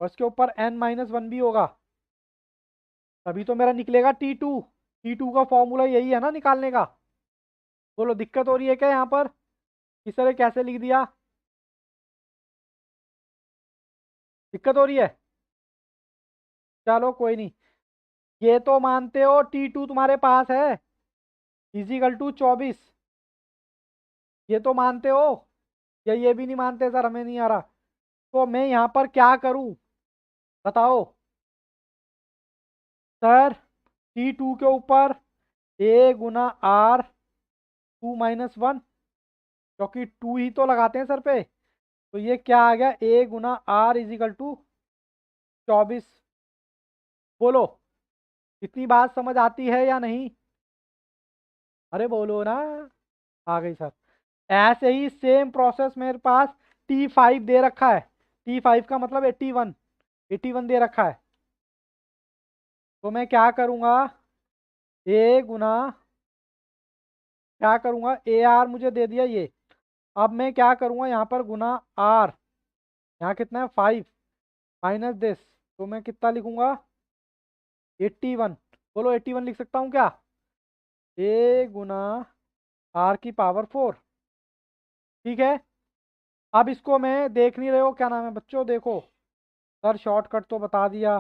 और इसके ऊपर n−1 भी होगा, तभी तो मेरा निकलेगा T2। T2 का फॉर्मूला यही है ना निकालने का। बोलो, दिक्कत हो रही है क्या यहाँ पर? इस तरह कैसे लिख दिया? दिक्कत हो रही है? चलो कोई नहीं। ये तो मानते हो T2 तुम्हारे पास है इजिकल टू 24, ये तो मानते हो? या ये भी नहीं मानते सर, हमें नहीं आ रहा? तो मैं यहाँ पर क्या करूँ, बताओ? सर T2 के ऊपर A × R 2−1, क्योंकि 2 ही तो लगाते हैं सर पे। तो ये क्या आ गया? A × R equal to 24। बोलो, इतनी बात समझ आती है या नहीं? अरे बोलो ना। आ गई सर। ऐसे ही सेम प्रोसेस मेरे पास T5 दे रखा है। T5 का मतलब 81, 81 दे रखा है। तो मैं क्या करूंगा? ए गुना, क्या करूंगा, AR मुझे दे दिया ये। अब मैं क्या करूंगा यहाँ पर? गुना R। यहाँ कितना है? 5 माइनस दिस। तो मैं कितना लिखूंगा? 81। बोलो, 81 लिख सकता हूँ क्या? A × R⁴। ठीक है। अब इसको मैं देख नहीं रहे हो, क्या नाम है बच्चों, देखो। सर शॉर्टकट तो बता दिया,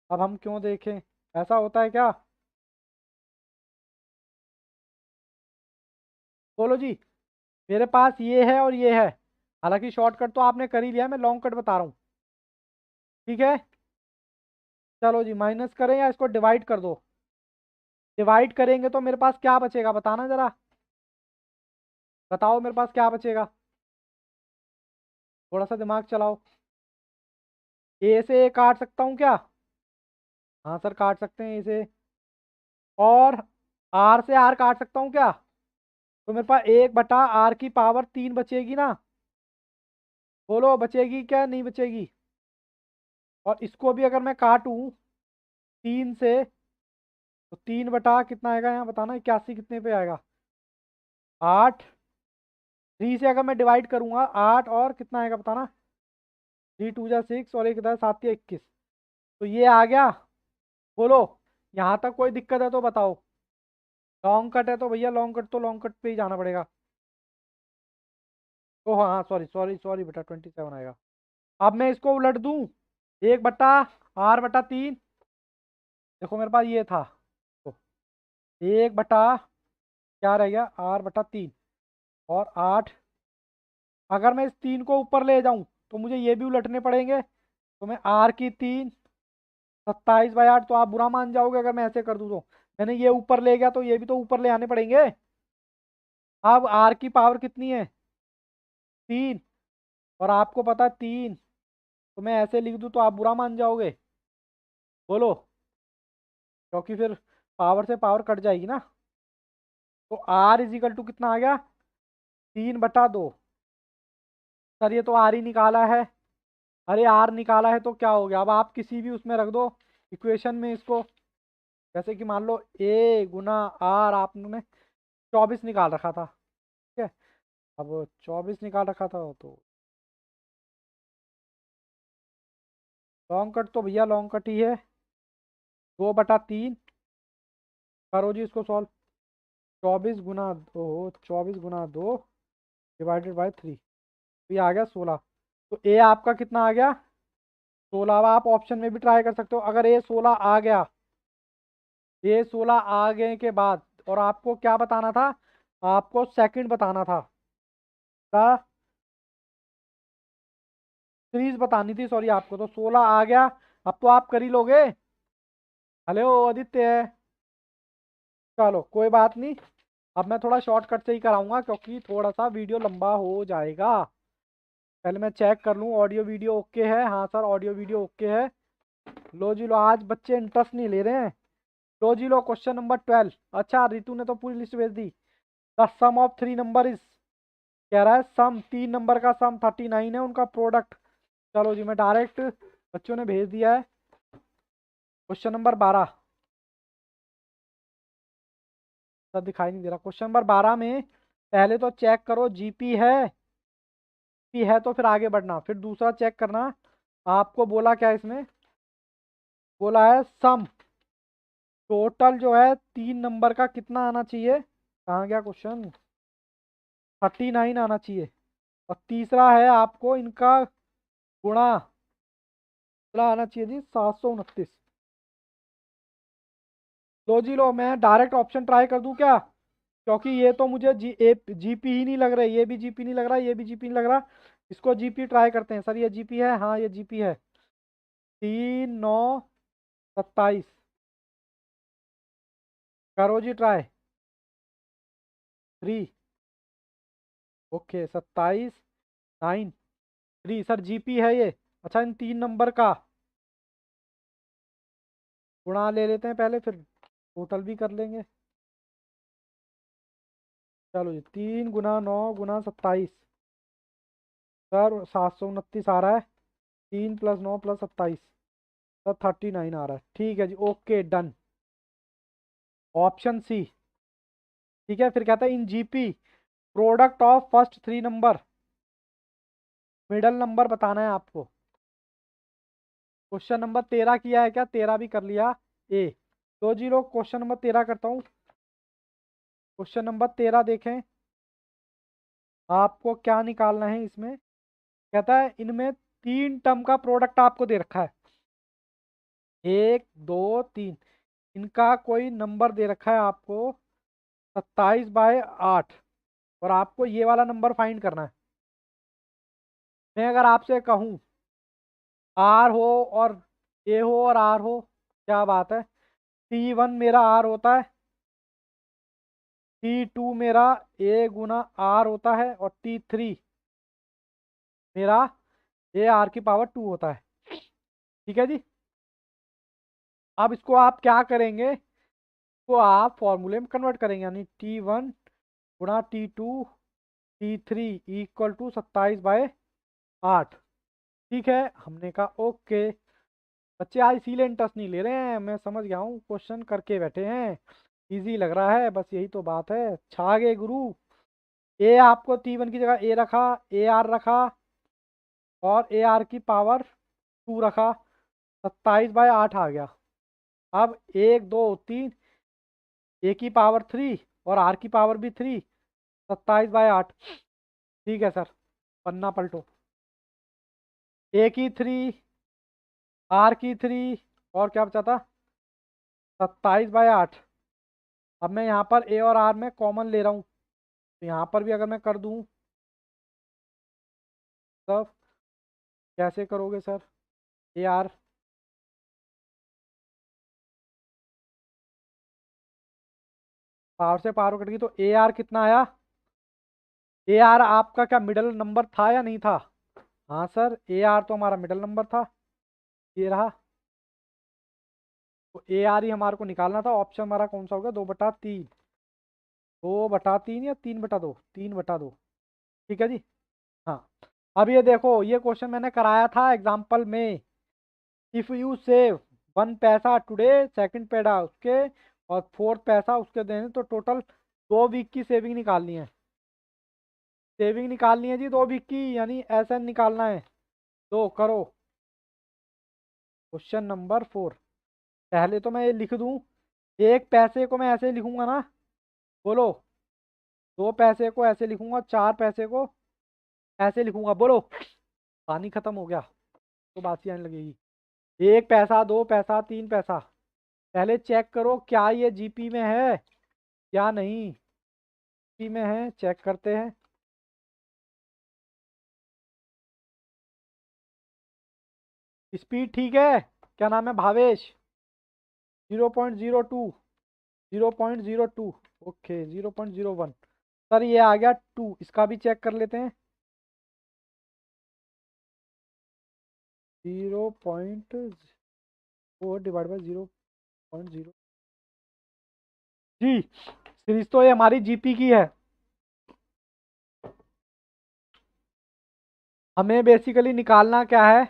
अब हम क्यों देखें? ऐसा होता है क्या? बोलो जी। मेरे पास ये है और ये है। हालांकि शॉर्टकट तो आपने कर ही लिया है, मैं लॉन्ग कट बता रहा हूँ। ठीक है। चलो जी, माइनस करें या इसको डिवाइड कर दो? डिवाइड करेंगे तो मेरे पास क्या बचेगा, बताना जरा। बताओ मेरे पास क्या बचेगा, थोड़ा सा दिमाग चलाओ। ए से ए काट सकता हूँ क्या? हाँ सर काट सकते हैं ए से। और आर से आर काट सकता हूँ क्या? तो मेरे पास 1/R⁴ बचेगी ना? बोलो, बचेगी क्या नहीं बचेगी? और इसको भी अगर मैं काटूं 3 से, तो 3 बटा कितना आएगा यहाँ बताना, 81 कितने पे आएगा? 8। 3 से अगर मैं डिवाइड करूंगा 8, और कितना आएगा बताना? 3 × 2 = 6, और 1 × 7 = 21। तो ये आ गया। बोलो, यहाँ तक कोई दिक्कत है तो बताओ। लॉन्ग कट है तो भैया, लॉन्ग कट तो लॉन्ग कट पे ही जाना पड़ेगा। तो हाँ, सॉरी सॉरी सॉरी बेटा, 27 आएगा। अब मैं इसको उलट दूं, 1/R⁴। देखो मेरे पास ये था, तो 1 बटा, क्या रह गया, R/3। और 8। अगर मैं इस 3 को ऊपर ले जाऊं तो मुझे ये भी उलटने पड़ेंगे। तो मैं R⁻³ 27/8, तो आप बुरा मान जाओगे अगर मैं ऐसे कर दूं तो। मैंने ये ऊपर ले गया तो ये भी तो ऊपर ले आने पड़ेंगे। अब R की पावर कितनी है? 3। और आपको पता है 3, तो मैं ऐसे लिख दूं तो आप बुरा मान जाओगे? बोलो, क्योंकि फिर पावर से पावर कट जाएगी ना। तो R = कितना आ गया? 3/2। सर ये तो R ही निकाला है। अरे R निकाला है तो क्या हो गया? अब आप किसी भी उसमें रख दो इक्वेशन में इसको। जैसे कि मान लो A × R आपने 24 निकाल रखा था, ठीक है। अब 24 निकाल रखा था, तो लॉन्ग कट तो भैया लॉन्ग कट ही है। 2/3। करो जी इसको सॉल्व। 24 × 2, 24 × 2, डिवाइडेड बाय 3, तो ये आ गया 16। तो ए आपका कितना आ गया? 16। अब आप ऑप्शन में भी ट्राई कर सकते हो। अगर ए 16 आ गया, ए 16 आ गए के बाद, और आपको क्या बताना था? आपको सेकंड बताना था, सीरीज बतानी थी, सॉरी आपको। तो 16 आ गया, अब तो आप कर ही लोगे। हेलो आदित्य। चलो कोई बात नहीं, अब मैं थोड़ा शॉर्टकट से ही कराऊंगा क्योंकि थोड़ा सा वीडियो लंबा हो जाएगा। पहले मैं चेक कर लूँ ऑडियो वीडियो ओके है। हाँ सर, ऑडियो वीडियो ओके है। लो जी लो, आज बच्चे इंटरेस्ट नहीं ले रहे हैं। लो जी लो, क्वेश्चन नंबर 12। अच्छा, रितु ने तो पूरी लिस्ट भेज दी। The sum of three number is, कह रहा है सम, तीन नंबर का सम 39 है, उनका प्रोडक्ट। चलो जी, मैं डायरेक्ट, बच्चों ने भेज दिया है। क्वेश्चन नंबर 12, सर दिखाई नहीं दे रहा। क्वेश्चन नंबर 12 में पहले तो चेक करो जीपी है, पी है तो फिर आगे बढ़ना, फिर दूसरा चेक करना। आपको बोला क्या इसमें? बोला है सम, टोटल जो है तीन नंबर का कितना आना चाहिए? कहाँ गया क्वेश्चन? 39 आना चाहिए। और तीसरा है आपको इनका गुणा, गुणा आना चाहिए जी 729। लो जी लो, मैं डायरेक्ट ऑप्शन ट्राई कर दूं क्या? क्योंकि ये तो मुझे जीपी ही नहीं लग रहा है, ये भी जीपी नहीं लग रहा, ये भी जीपी नहीं लग रहा। इसको जीपी ट्राई करते हैं। सर ये जीपी है? हाँ ये जीपी है। 3 9 27, करो जी ट्राई। 3, ओके 27 9 3, सर जीपी है ये। अच्छा, इन तीन नंबर का गुणा ले लेते हैं पहले, फिर टोटल भी कर लेंगे। चलो जी, 3 × 9 × 27, सर 729 आ रहा है। 3 + 9 + 27, सर 39 आ रहा है। ठीक है जी, ओके डन। Option C. ठीक है, फिर कहता है in GP product of first three number, middle number बताना है आपको। क्वेश्चन नंबर 13 किया है क्या? 13 भी कर लिया ए। तो जी लोग, क्वेश्चन नंबर 13 करता हूँ। क्वेश्चन नंबर 13 देखें, आपको क्या निकालना है इसमें। कहता है इनमें तीन टर्म का प्रोडक्ट आपको दे रखा है, 1 2 3। इनका कोई नंबर दे रखा है आपको 27/8, और आपको ये वाला नंबर फाइंड करना है। मैं अगर आपसे कहूँ आर हो और ए हो और आर हो, क्या बात है? T1 मेरा आर होता है, T2 मेरा A × R होता है, और T3 मेरा AR⁴ होता है। ठीक है जी। अब इसको आप क्या करेंगे? इसको आप फॉर्मूले में कन्वर्ट करेंगे, यानी T1 × T2 T3 = 27/8। ठीक है, हमने कहा ओके। बच्चे आज इसीलिए इंटरेस्ट नहीं ले रहे हैं, मैं समझ गया हूँ, क्वेश्चन करके बैठे हैं। इजी लग रहा है, बस यही तो बात है। छा गए गुरु। ए आपको T1 की जगह ए रखा, AR रखा, और AR⁴ रखा, 27/8 आ गया। अब 1 2 3, A⁴ 3 और R⁴ भी 3, 27/8। ठीक है सर, पन्ना पलटो। A⁴, R⁴, और क्या बचा था? 27/8। अब मैं यहाँ पर ए और आर में कॉमन ले रहा हूँ, तो यहाँ पर भी अगर मैं कर दूँ, तब कैसे करोगे सर? ए आर, पावर से पावर कट गई, तो ए आर कितना आया? ए आर आपका क्या मिडल नंबर था या नहीं था? हाँ सर, ए आर तो हमारा मिडल नंबर था, ये रहा। तो ए आर ही हमारे को निकालना था। ऑप्शन हमारा कौन सा होगा? 2/3, 2/3 या 3/2? 3/2। ठीक है जी। हाँ, अब ये देखो, ये क्वेश्चन मैंने कराया था एग्जाम्पल में। इफ यू सेव 1 पैसा टुडे, सेकंड पैसा उसके, और फोर्थ पैसा उसके देने, तो टोटल 2 वीक की सेविंग निकालनी है। सेविंग निकालनी है जी 2 वीक की, यानी एसएन निकालना है। तो करो। क्वेश्चन नंबर 4, पहले तो मैं ये लिख दूं, एक पैसे को मैं ऐसे लिखूंगा ना, बोलो। 2 पैसे को ऐसे लिखूंगा, 4 पैसे को ऐसे लिखूंगा। बोलो, पानी खत्म हो गया तो बात ही आने लगेगी। 1 पैसा, 2 पैसा, 3 पैसा। पहले चेक करो क्या ये जीपी में है या नहीं। जीपी में है, चेक करते हैं। स्पीड ठीक है, क्या नाम है, भावेश। 0.02, 0.02। ओके, 0.01। सर ये आ गया 2, इसका भी चेक कर लेते हैं। 0.4 डिवाइड बाई 0.0 जी। सीरीज तो ये हमारी जीपी की है। हमें बेसिकली निकालना क्या है,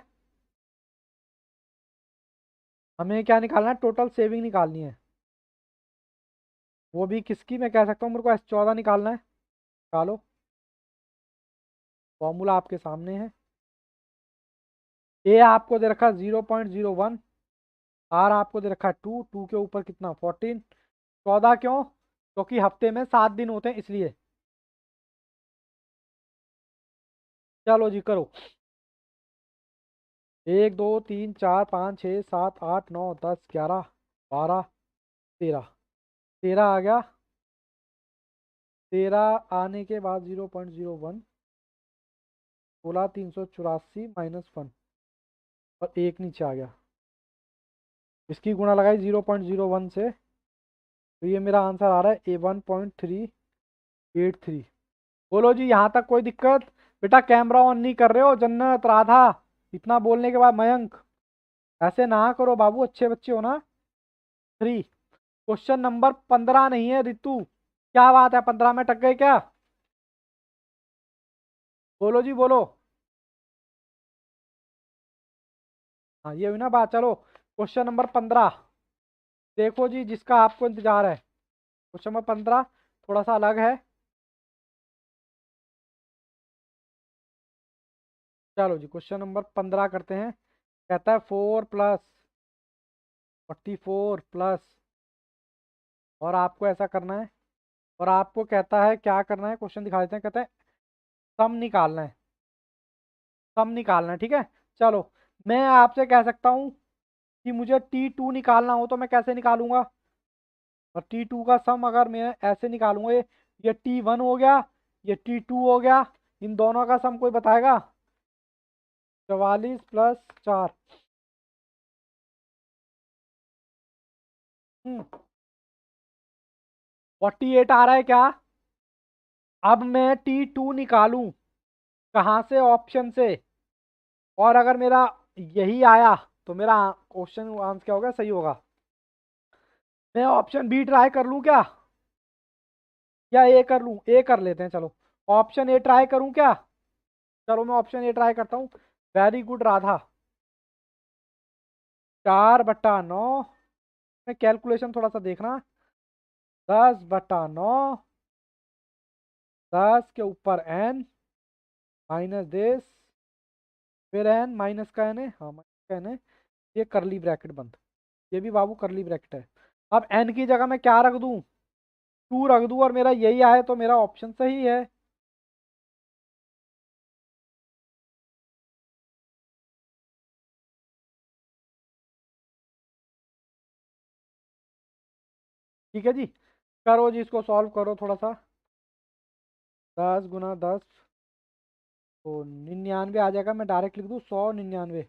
हमें क्या निकालना है, टोटल सेविंग निकालनी है। वो भी किसकी, मैं कह सकता हूँ मेरे को S14 निकालना है। निकालो, फॉर्मूला आपके सामने है। ए आपको दे रखा 0.01, आर आपको दे रखा 2, 2 के ऊपर कितना 14। 14 क्यों, क्योंकि हफ्ते में 7 दिन होते हैं इसलिए। चलो जी करो। 1 2 3 4 5 6 7 8 9 10 11 12। 13 आ गया। 13 आने के बाद 0.01, 16 384 -1 और 1 नीचे आ गया। इसकी गुणा लगाई 0.01 से, तो ये मेरा आंसर आ रहा है A1.383। बोलो जी, यहाँ तक कोई दिक्कत। बेटा कैमरा ऑन नहीं कर रहे हो, जन्नत राधा, इतना बोलने के बाद मयंक, ऐसे ना करो बाबू, अच्छे बच्चे हो ना। 3। क्वेश्चन नंबर 15 नहीं है रितु, क्या बात है, 15 में टक गए क्या। बोलो जी बोलो। हाँ ये हुई ना बात। चलो क्वेश्चन नंबर 15 देखो जी, जिसका आपको इंतजार है। क्वेश्चन नंबर 15 थोड़ा सा अलग है। चलो जी क्वेश्चन नंबर 15 करते हैं। कहता है 4 + 44 प्लस, और आपको ऐसा करना है। और आपको कहता है क्या करना है, क्वेश्चन दिखा देते हैं। कहता है सम निकालना है, सम निकालना है, ठीक है। चलो, मैं आपसे कह सकता हूँ कि मुझे T2 निकालना हो तो मैं कैसे निकालूंगा। और T2 का सम अगर मैं ऐसे निकालूंगा, ये T1 हो गया, ये T2 हो गया, इन दोनों का सम कोई बताएगा। 44 + 4। 48 आ रहा है क्या। अब मैं T2 निकालूं कहाँ से, ऑप्शन से। और अगर मेरा यही आया तो मेरा क्वेश्चन आंसर क्या होगा, सही होगा। मैं ऑप्शन बी ट्राई कर लूं क्या, या ए कर लूं, ए कर लेते हैं चलो। ऑप्शन ए ट्राई करूं क्या। चलो मैं ऑप्शन ए ट्राई करता हूँ। Very good Radha. 4/9 में कैलकुलेशन थोड़ा सा देखना। 10/9, 10 के ऊपर n माइनस 10, फिर n माइनस का n है, हाँ माइनस का n है। ये करली ब्रैकेट बंद, ये भी बाबू करली ब्रैकेट है। अब n की जगह मैं क्या रख दूं, 2 रख दूं, और मेरा यही आए तो मेरा ऑप्शन सही है। ठीक है जी, करो जी, इसको सॉल्व करो थोड़ा सा। 10 × 10 तो 99 आ जाएगा। मैं डायरेक्ट लिख दूँ 100 99।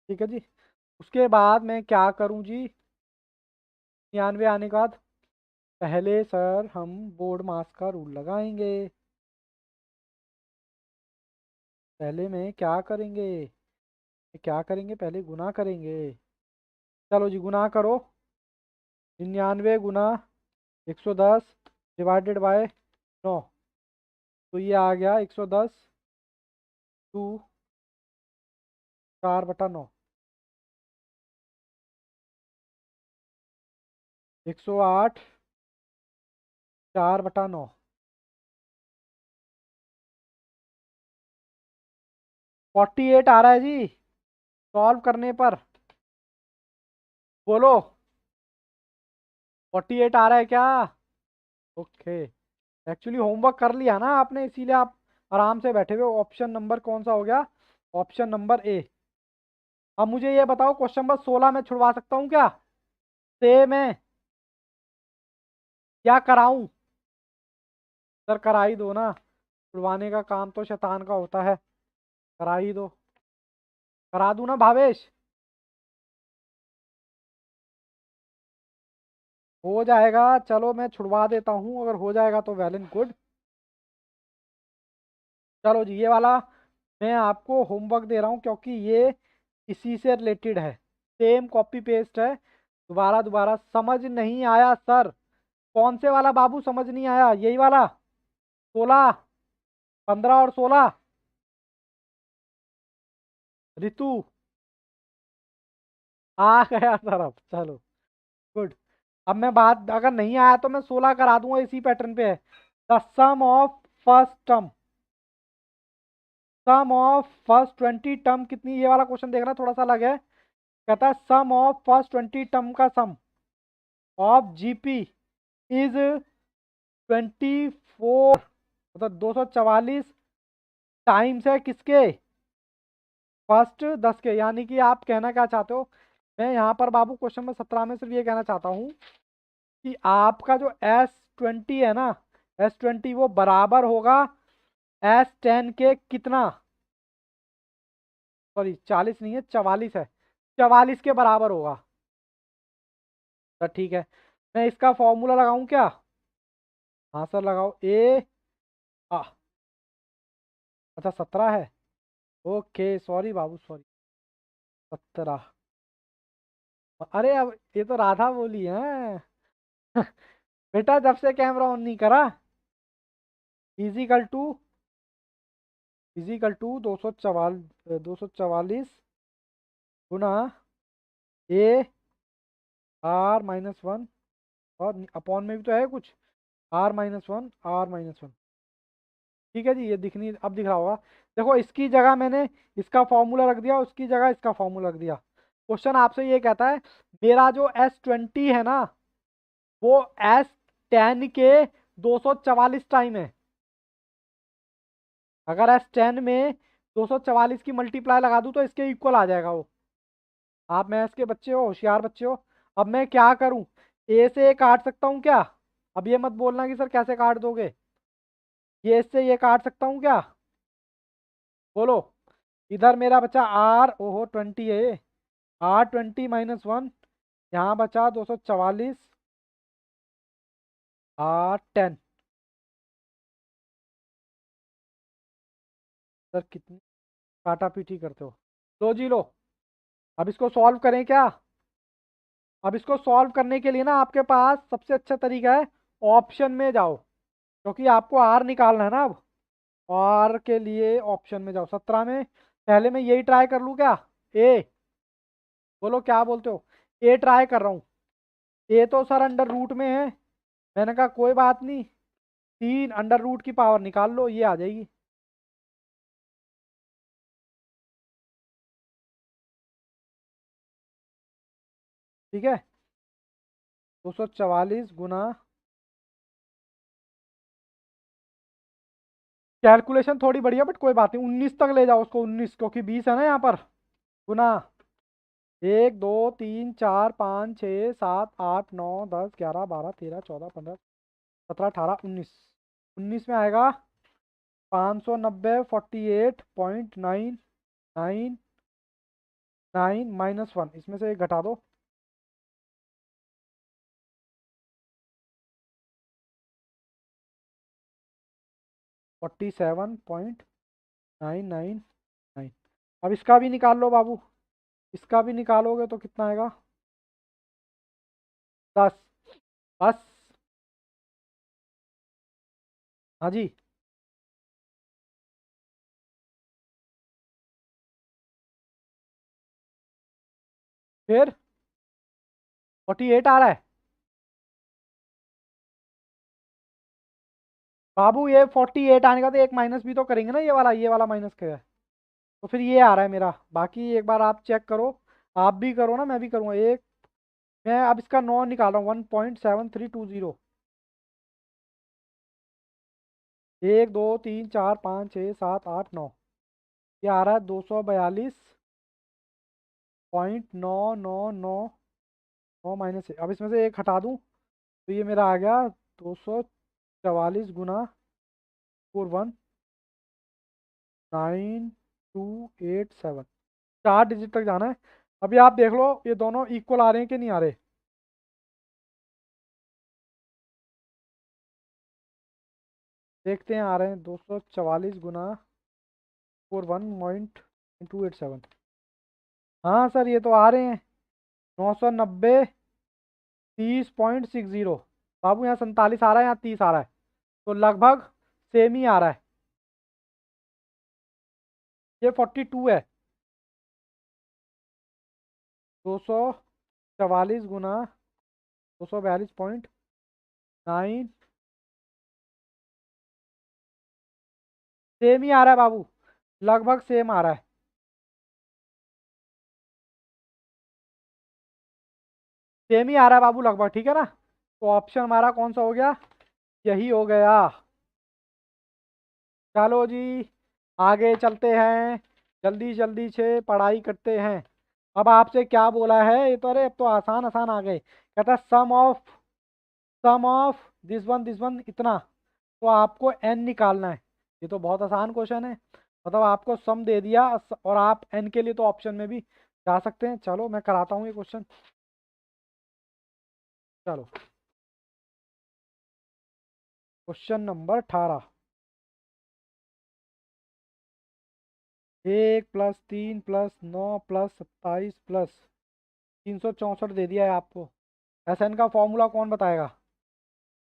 ठीक है जी। उसके बाद मैं क्या करूँ जी, 99 आने के बाद पहले सर हम बोर्ड मास का रूल लगाएंगे। पहले में क्या करेंगे, क्या करेंगे, पहले गुना करेंगे। चलो जी गुना करो। 99 × 110 डिवाइडेड बाय 9, तो ये आ गया 110 टू 4/9। 108 4/9। 48 आ रहा है जी सॉल्व करने पर। बोलो 48 आ रहा है क्या। ओके, एक्चुअली होमवर्क कर लिया ना आपने, इसीलिए आप आराम से बैठे हुए हो। ऑप्शन नंबर कौन सा हो गया? Option number A. अब मुझे ये बताओ, क्वेश्चन नंबर 16 में छुड़वा सकता हूँ क्या? सेम है या कराऊं? सर करा ही दो ना, छुड़वाने का काम तो शैतान का होता है, करा ही दो। करा दूं ना भावेश? हो जाएगा, चलो मैं छुड़वा देता हूँ, अगर हो जाएगा तो वेल एंड गुड। चलो जी, ये वाला मैं आपको होमवर्क दे रहा हूँ क्योंकि ये इसी से रिलेटेड है, सेम कॉपी पेस्ट है। दोबारा दोबारा समझ नहीं आया सर? कौन से वाला बाबू समझ नहीं आया? यही वाला 16, 15 और 16? ऋतु आ गया सर, अब चलो गुड। अब मैं बात, अगर नहीं आया तो मैं 16 करा दूंगा, इसी पैटर्न पे है। The sum of first term, sum of first 20 term कितनी? ये वाला क्वेश्चन देखना, थोड़ा सा अलग है। कहता है सम ऑफ फर्स्ट 20 टर्म का सम ऑफ जीपी इज 24, मतलब 244 टाइम्स है किसके? फर्स्ट 10 के। यानी कि आप कहना क्या चाहते हो? मैं यहाँ पर बाबू क्वेश्चन में 17 में सिर्फ ये कहना चाहता हूँ कि आपका जो S20 है ना, S20 वो बराबर होगा S10 के कितना? सॉरी 40 नहीं है, 44 है, 44 के बराबर होगा। तो ठीक है, मैं इसका फॉर्मूला लगाऊं क्या? हाँ सर लगाओ। ए आ, अच्छा 17 है, ओके सॉरी बाबू सॉरी, 17। अरे अब ये तो राधा बोली है। बेटा जब से कैमरा ऑन नहीं करा। इजिकल टू, इजिकल टू 244 गुना ए R-1, और अपॉन में भी तो है कुछ, R-1, R-1। ठीक है जी, ये दिखनी अब दिख रहा होगा। देखो इसकी जगह मैंने इसका फॉर्मूला रख दिया, उसकी जगह इसका फॉर्मूला रख दिया। क्वेश्चन आपसे ये कहता है मेरा जो S20 है ना, वो S10 के 244 टाइम है। अगर S10 में 244 की मल्टीप्लाई लगा दूं तो इसके इक्वल आ जाएगा वो। आप मैथ्स के बच्चे हो, होशियार बच्चे हो। अब मैं क्या करूं? ए से ए काट सकता हूं क्या? अब ये मत बोलना कि सर कैसे काट दोगे। ये इससे ये काट सकता हूं क्या? बोलो। इधर मेरा बचा आर, ओहो 20 है ये, R-20 - 1, यहाँ बचा 244, R-10। सर कितनी काटा पीटी करते हो? लो जी लो। अब इसको सॉल्व करें क्या? अब इसको सॉल्व करने के लिए ना आपके पास सबसे अच्छा तरीका है, ऑप्शन में जाओ, क्योंकि आपको आर निकालना है ना अब। आर के लिए ऑप्शन में जाओ, 17 में। पहले मैं यही ट्राई कर लूँ क्या? ए, बोलो क्या बोलते हो? ए ट्राई कर रहा हूँ। ए तो सर अंडर रूट में है, मैंने कहा कोई बात नहीं, 3 अंडर रूट की पावर निकाल लो, ये आ जाएगी। ठीक है, 244 गुना, कैलकुलेशन थोड़ी बढ़िया बट कोई बात नहीं, 19 तक ले जाओ उसको, 19, क्योंकि 20 है ना यहाँ पर। गुना 1 2 3 4 5 6 7 8 9 10 11 12 13 14 15 17 18 19, 19 में आएगा 590 48.999 -1, इसमें से एक घटा दो। 47.999। अब इसका भी निकाल लो बाबू, इसका भी निकालोगे तो कितना आएगा? 10। बस। हाँ जी। फिर 48 आ रहा है बाबू, ये 48 आने का तो एक माइनस भी तो करेंगे ना, ये वाला माइनस क्या है? तो फिर ये आ रहा है मेरा। बाकी एक बार आप चेक करो, आप भी करो ना, मैं भी करूँगा एक। मैं अब इसका 9 निकाल रहा हूँ, 1.7320। 1 2 3 4 5 6 7 8 9, ये आ रहा है 242.99999 -1। अब इसमें से एक हटा दूं तो ये मेरा आ गया 244 गुना 4 1 9 2 8 7। 4 डिजिट तक जाना है। अभी आप देख लो ये दोनों इक्वल आ रहे हैं कि नहीं आ रहे। देखते हैं आ रहे हैं 244 गुना 4 1 हाँ सर ये तो आ रहे हैं 990 30.60। बाबू यहाँ 47 आ रहा है, यहाँ 30 आ रहा है, तो लगभग सेम ही आ रहा है। ये 42 है। 244 गुना 242.9 सेम ही आ रहा है बाबू, लगभग सेम आ रहा है। सेम ही आ रहा है बाबू लगभग, ठीक है ना। तो ऑप्शन हमारा कौन सा हो गया, यही हो गया। चलो जी आगे चलते हैं, जल्दी जल्दी से पढ़ाई करते हैं। अब आपसे क्या बोला है, ये तो अरे अब तो आसान आसान आ गए। कहता है सम ऑफ दिस वन इतना, तो आपको एन निकालना है। ये तो बहुत आसान क्वेश्चन है, मतलब आपको सम दे दिया और आप एन के लिए तो ऑप्शन में भी जा सकते हैं। चलो मैं कराता हूँ ये क्वेश्चन। चलो क्वेश्चन नंबर 18। 1 + 3 + 9 + 27 + 364 दे दिया है आपको। एसएन का फॉर्मूला कौन बताएगा।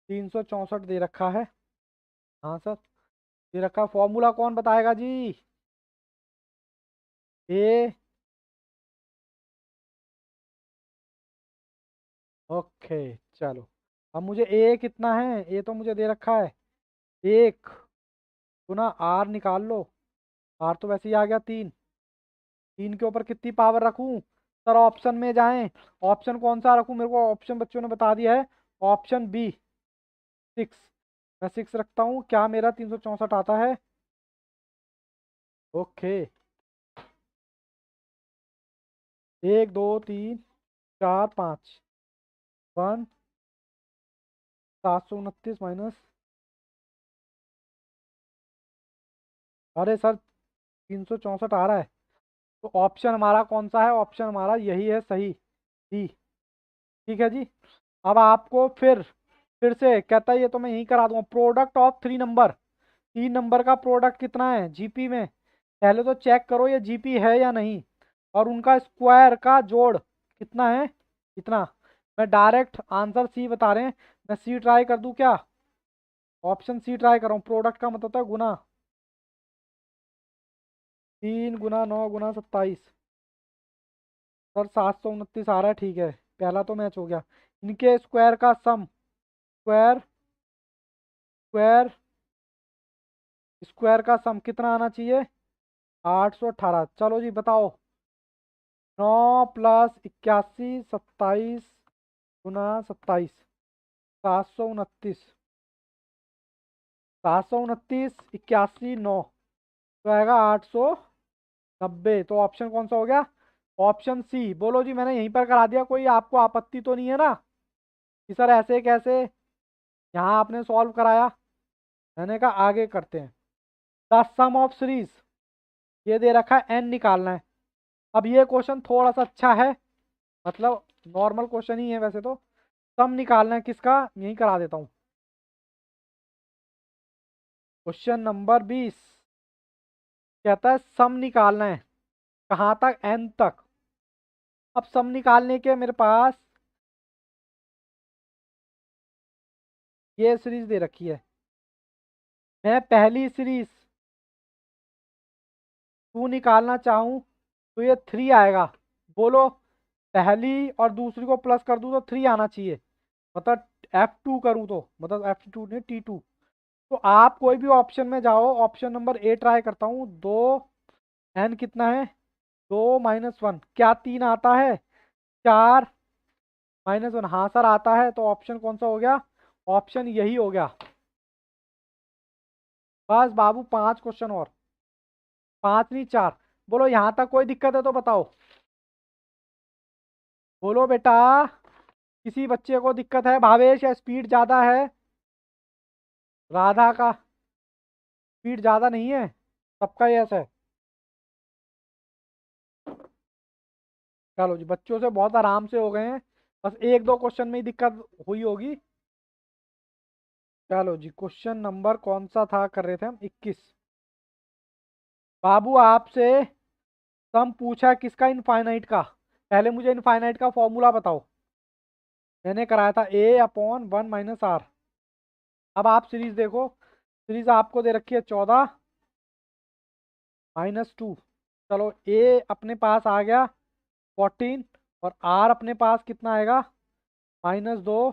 364 दे रखा है। हाँ सर दे रखा, फॉर्मूला कौन बताएगा जी। ए ओके चलो। अब मुझे ए कितना है, ए तो मुझे दे रखा है 1 गुना आर निकाल लो। आर तो वैसे ही आ गया 3। 3 के ऊपर कितनी पावर रखूं सर, ऑप्शन में जाएं। ऑप्शन कौन सा रखूं, मेरे को ऑप्शन बच्चों ने बता दिया है। Option B 6। मैं 6 रखता हूँ, क्या मेरा 364 आता है। ओके 1 2 3 4 5 729 माइनस, अरे सर 364 आ रहा है। तो ऑप्शन हमारा कौन सा है, ऑप्शन हमारा यही है सही, डी। ठीक है जी। अब आपको फिर से कहता है, ये तो मैं यही करा दूंगा। प्रोडक्ट ऑफ 3 नंबर, 3 नंबर का प्रोडक्ट कितना है जीपी में, पहले तो चेक करो ये जीपी है या नहीं। और उनका स्क्वायर का जोड़ कितना है, इतना। मैं डायरेक्ट आंसर सी बता रहे हैं, मैं सी ट्राई कर दूं क्या। ऑप्शन सी ट्राई कर रहा हूँ, प्रोडक्ट का मतलब होता है गुना। 3 गुना 9 गुना 27। सर 729 आ रहा है, ठीक है पहला तो मैच हो गया। इनके स्क्वायर का सम, स्क्वायर स्क्वायर स्क्वायर का सम कितना आना चाहिए, 818। चलो जी बताओ। 9 + 81 27 गुना 27, 729 तो आएगा 890। तो ऑप्शन कौन सा हो गया, ऑप्शन सी। बोलो जी मैंने यहीं पर करा दिया, कोई आपको आपत्ति तो नहीं है ना कि सर ऐसे कैसे, यहाँ आपने सॉल्व कराया। मैंने कहा आगे करते हैं। द सम ऑफ सीरीज, ये दे रखा है एन निकालना है। अब ये क्वेश्चन थोड़ा सा अच्छा है, मतलब नॉर्मल क्वेश्चन ही है वैसे तो। सम निकालना है किसका, यही करा देता हूँ। क्वेश्चन नंबर 20 कहता है सम निकालना है कहाँ तक, एन तक। अब सम निकालने के मेरे पास ये सीरीज दे रखी है। मैं पहली सीरीज 2 निकालना चाहूँ तो ये 3 आएगा। बोलो पहली और दूसरी को प्लस कर दूँ तो 3 आना चाहिए, मतलब F2 करूँ तो, मतलब F2 नहीं T2। तो आप कोई भी ऑप्शन में जाओ, ऑप्शन नंबर ए ट्राई करता हूँ। 2 एन कितना है, 2 - 1, क्या 3 आता है, 4 - 1। हाँ सर आता है, तो ऑप्शन कौन सा हो गया, ऑप्शन यही हो गया। बस बाबू 5 क्वेश्चन और, 5 नहीं 4। बोलो यहाँ तक कोई दिक्कत है तो बताओ, बोलो बेटा। किसी बच्चे को दिक्कत है भावेश, या स्पीड ज्यादा है? राधा का स्पीड ज्यादा नहीं है, सबका ही ऐसा है। चलो जी, बच्चों से बहुत आराम से हो गए हैं, बस एक दो क्वेश्चन में ही दिक्कत हुई होगी। चलो जी, क्वेश्चन नंबर कौन सा था कर रहे थे हम, 21। बाबू आपसे सम पूछा किसका, इनफाइनाइट का। पहले मुझे इनफाइनाइट का फॉर्मूला बताओ। मैंने कराया था A/1 - R। अब आप सीरीज देखो, सीरीज आपको दे रखी है 14 - 2। चलो ए अपने पास आ गया 14, और आर अपने पास कितना आएगा, -2,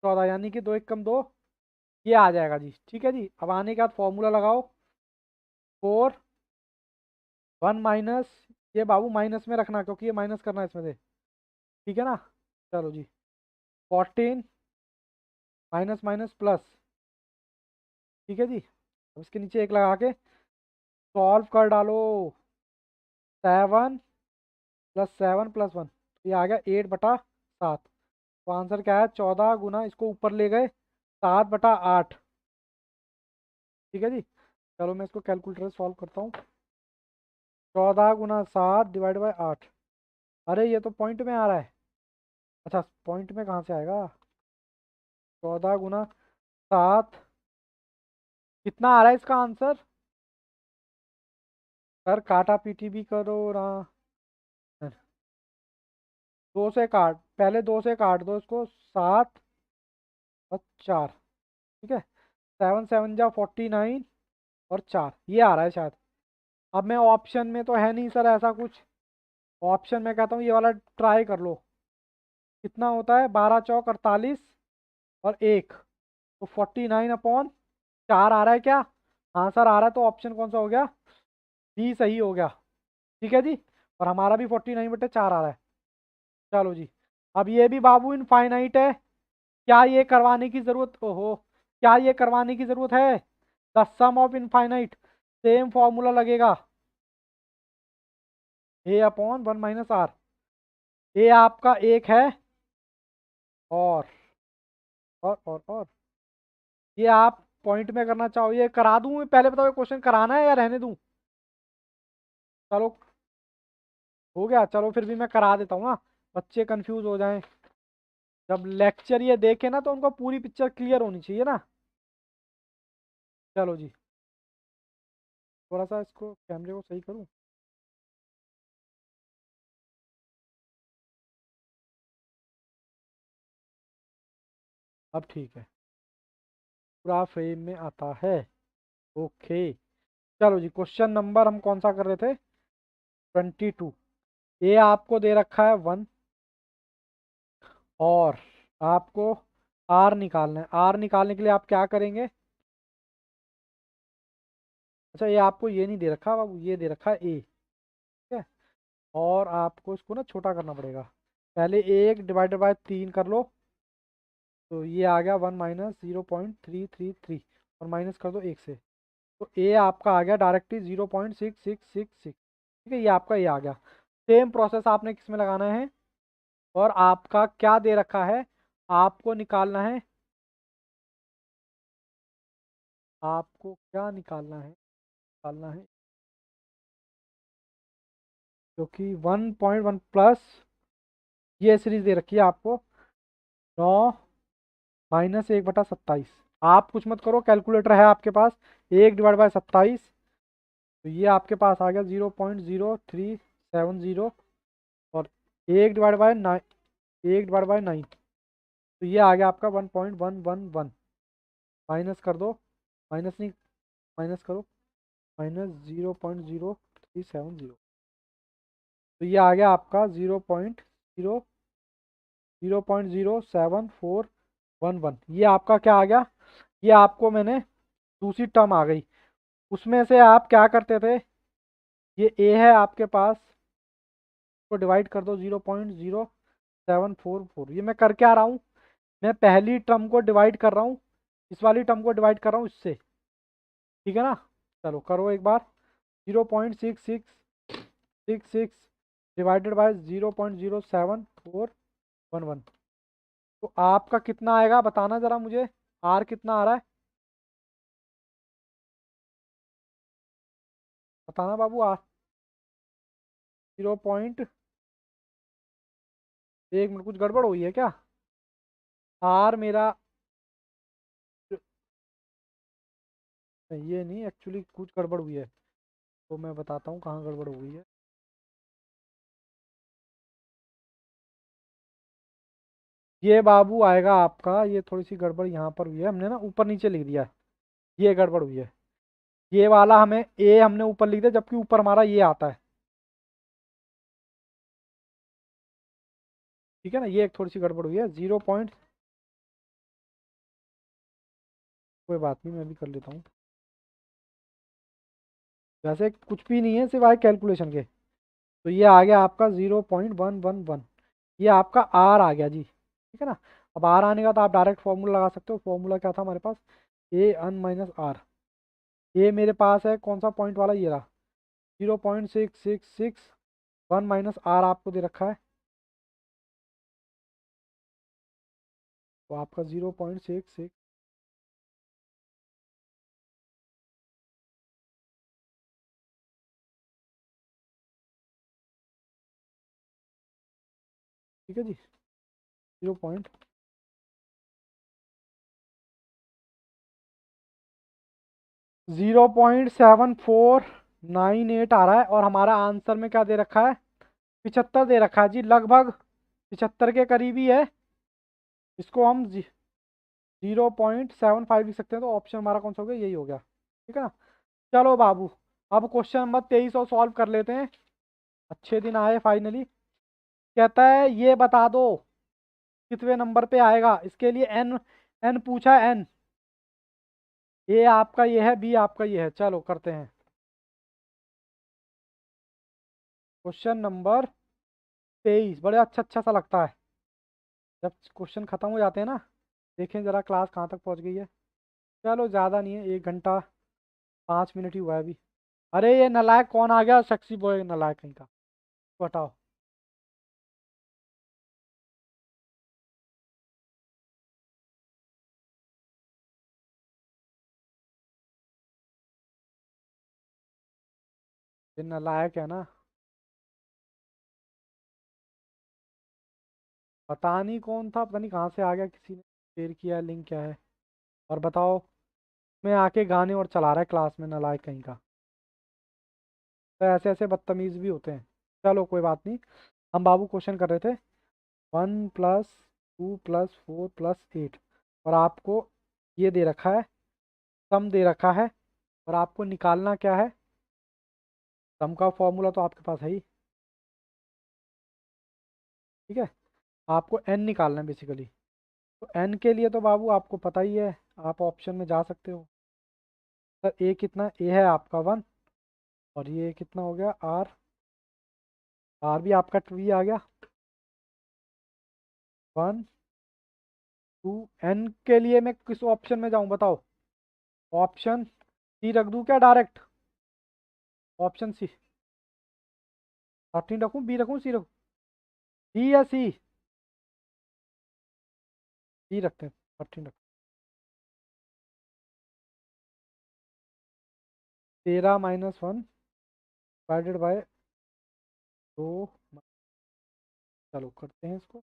14, यानी कि 2 × 2, ये आ जाएगा जी। ठीक है जी, अब आने के बाद फॉर्मूला लगाओ। 4 1 माइनस, ये बाबू माइनस में रखना क्योंकि ये माइनस करना है इसमें से। ठीक है ना। चलो जी, 14 माइनस माइनस प्लस। ठीक है जी, अब इसके नीचे एक लगा के सॉल्व कर डालो। 7 + 7 + 1, ये आ गया 8/7। तो आंसर क्या है, 14 गुना, इसको ऊपर ले गए, 7/8। ठीक है जी, चलो मैं इसको कैलकुलेटर से सॉल्व करता हूँ। 14 × 7 ÷ 8। अरे ये तो पॉइंट में आ रहा है। अच्छा, पॉइंट में कहाँ से आएगा? 14 × 7, कितना आ रहा है इसका आंसर? सर काटा पीटी भी करो ना। 2 से काट, पहले 2 से काट दो इसको, 7 और 4। ठीक है, 7 7 × 49 और 4, ये आ रहा है शायद। अब मैं ऑप्शन में तो है नहीं सर ऐसा कुछ, ऑप्शन में कहता हूँ ये वाला ट्राई कर लो। कितना होता है, 12 × 4 = 48 और 1, तो 49/4 आ रहा है क्या? हाँ सर आ रहा है, तो ऑप्शन कौन सा हो गया, बी सही हो गया। ठीक है जी, और हमारा भी 49/4 आ रहा है। चलो जी, अब ये भी बाबू इनफाइनाइट है। क्या ये करवाने की जरूरत, ओहो, क्या ये करवाने की जरूरत है? The sum of infinite, same formula लगेगा, A/1 - R। ए आपका एक है, और और ये आप पॉइंट में करना चाहो, ये करा दूं? पहले बताओ ये क्वेश्चन कराना है या रहने दूं? चलो हो गया, चलो फिर भी मैं करा देता हूँ ना, बच्चे कंफ्यूज हो जाएं। जब लेक्चर ये देखे ना तो उनको पूरी पिक्चर क्लियर होनी चाहिए ना। चलो जी, थोड़ा सा इसको कैमरे को सही करूँ। अब ठीक है, पूरा फ्रेम में आता है। ओके, चलो जी, क्वेश्चन नंबर हम कौन सा कर रहे थे, 22। ये आपको दे रखा है 1, और आपको आर निकालना है। आर निकालने के लिए आप क्या करेंगे? अच्छा, ये आपको ये नहीं दे रखा बाबू, ये दे रखा है ए। ठीक है, और आपको इसको ना छोटा करना पड़ेगा। पहले 1 ÷ 3 कर लो, तो ये आ गया 1 - 0.333, और माइनस कर दो 1 से, तो ए आपका आ गया डायरेक्टली 0.6666। ठीक है, ये आपका ये आ गया। सेम प्रोसेस आपने किस में लगाना है, और आपका क्या दे रखा है, आपको निकालना है, आपको क्या निकालना है क्योंकि 1.1 प्लस, ये सीरीज दे रखी है आपको 9 - 1/27। आप कुछ मत करो, कैलकुलेटर है आपके पास, 1 ÷ 27, तो ये आपके पास आ गया 0.0370, और 1 ÷ 9, 1 / 9, तो ये आ गया आपका 1.111। माइनस कर दो, माइनस नहीं, माइनस करो, -0.0370, तो ये आ गया आपका 0.07411। ये आपका क्या आ गया, ये आपको मैंने दूसरी टर्म आ गई। उसमें से आप क्या करते थे, ये ए है आपके पास, को डिवाइड कर दो 0.0744। ये मैं कर क्या रहा हूँ, मैं पहली टर्म को डिवाइड कर रहा हूँ, इस वाली टर्म को डिवाइड कर रहा हूँ इससे। ठीक है ना। चलो करो एक बार। 0.6666 डिवाइडेड बाय 0.0741 तो आपका कितना आएगा बताना जरा मुझे। आर कितना आ रहा है बताना बाबू। आर 0. एक मिनट कुछ गड़बड़ हुई है क्या। आर मेरा नहीं, ये नहीं एक्चुअली कुछ गड़बड़ हुई है। तो मैं बताता हूँ कहाँ गड़बड़ हुई है। ये बाबू आएगा आपका, ये थोड़ी सी गड़बड़ यहाँ पर हुई है, हमने ना ऊपर नीचे लिख दिया है। ये गड़बड़ हुई है। ये वाला हमें ए हमने ऊपर लिख दिया जबकि ऊपर हमारा ये आता है। ठीक है ना, ये एक थोड़ी सी गड़बड़ हुई है। 0. कोई बात नहीं, मैं भी कर लेता हूँ। वैसे कुछ भी नहीं है सिवाय कैलकुलेशन के। तो ये आ गया आपका 0.111। ये आपका आर आ गया जी। ठीक है ना। अब आर आने का तो आप डायरेक्ट फॉर्मूला लगा सकते हो। फॉर्मूला क्या था हमारे पास, ए एन माइनस आर। ये मेरे पास है कौन सा पॉइंट वाला, ये रहा। 0.6661 माइनस आर आपको दे रखा है। तो आपका 0.66। ठीक है जी। 0.7498 आ रहा है और हमारा आंसर में क्या दे रखा है, 75 दे रखा है जी। लगभग 75 के करीब ही है। इसको हम 0.75 लिख सकते हैं। तो ऑप्शन हमारा कौन सा हो गया, यही हो गया। ठीक है ना। चलो बाबू, अब क्वेश्चन नंबर 23 और सॉल्व कर लेते हैं। अच्छे दिन आए फाइनली। कहता है ये बता दो कितने नंबर पे आएगा। इसके लिए एन, एन पूछा है एन। ए आपका ये है, बी आपका ये है। चलो करते हैं क्वेश्चन नंबर 23। बड़े अच्छा अच्छा सा लगता है जब क्वेश्चन खत्म हो जाते हैं ना। देखें जरा क्लास कहाँ तक पहुँच गई है। चलो ज़्यादा नहीं है, 1 घंटा 5 मिनट ही हुआ है अभी। अरे ये नालायक कौन आ गया, सेक्सी बॉय नालायक कहीं का। बताओ। ये नालायक है ना। पता नहीं कौन था, पता नहीं कहाँ से आ गया, किसी ने शेयर किया है, लिंक क्या है। और बताओ, मैं आके गाने और चला रहा है क्लास में, नालायक कहीं का। तो ऐसे ऐसे बदतमीज भी होते हैं। चलो कोई बात नहीं। हम बाबू क्वेश्चन कर रहे थे 1+2+4+8 और आपको ये दे रखा है, सम दे रखा है और आपको निकालना क्या है। सम का फॉर्मूला तो आपके पास है ही। ठीक है। आपको एन निकालना है बेसिकली। तो एन के लिए तो बाबू आपको पता ही है, आप ऑप्शन में जा सकते हो। सर ए कितना, ए है आपका 1 और ये कितना हो गया आर। आर भी आपका 2 ही आ गया। 1 2। एन के लिए मैं किस ऑप्शन में जाऊं बताओ। ऑप्शन सी रख दूं क्या डायरेक्ट। ऑप्शन सी 13 रखूं, बी रखूं, सी रखूं। डी या सी। डी रखते हैं, 13 रखते 13-1 डिवाइडेड बाय 2। चलो करते हैं इसको।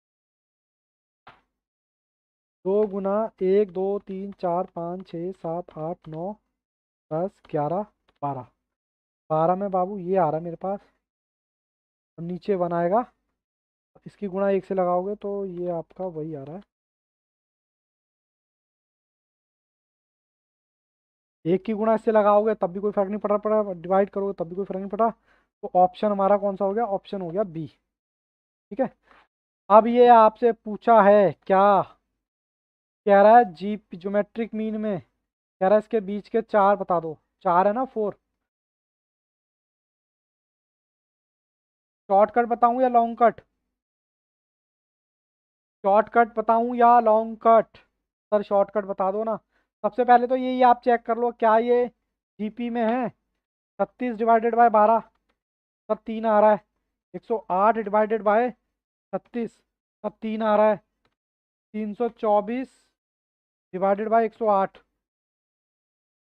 2 गुना 1 2 3 4 5 6 7 8 9 10 11 12। 12 में बाबू ये आ रहा है मेरे पास और नीचे 1 आएगा। इसकी गुणा 1 से लगाओगे तो ये आपका वही आ रहा है। एक की गुणा इससे लगाओगे तब भी कोई फर्क नहीं पड़ रहा, डिवाइड करोगे तब भी कोई फर्क नहीं पड़ रहा। तो ऑप्शन हमारा कौन सा हो गया, ऑप्शन हो गया बी। ठीक है। अब ये आपसे पूछा है क्या, कह रहा है जी ज्योमेट्रिक मीन में, कह रहा है इसके बीच के चार बता दो। चार है ना, 4। शॉर्टकट बताऊं या लॉन्ग कट। शॉर्टकट बताऊं या लॉन्ग कट। सर शॉर्टकट बता दो ना। सबसे पहले तो यही आप चेक कर लो क्या ये जीपी में है 36 डिवाइडेड बाय 12, सर 3 आ रहा है। 108 डिवाइडेड बाय 36, सर 3 आ रहा है। 324 डिवाइडेड बाय 108,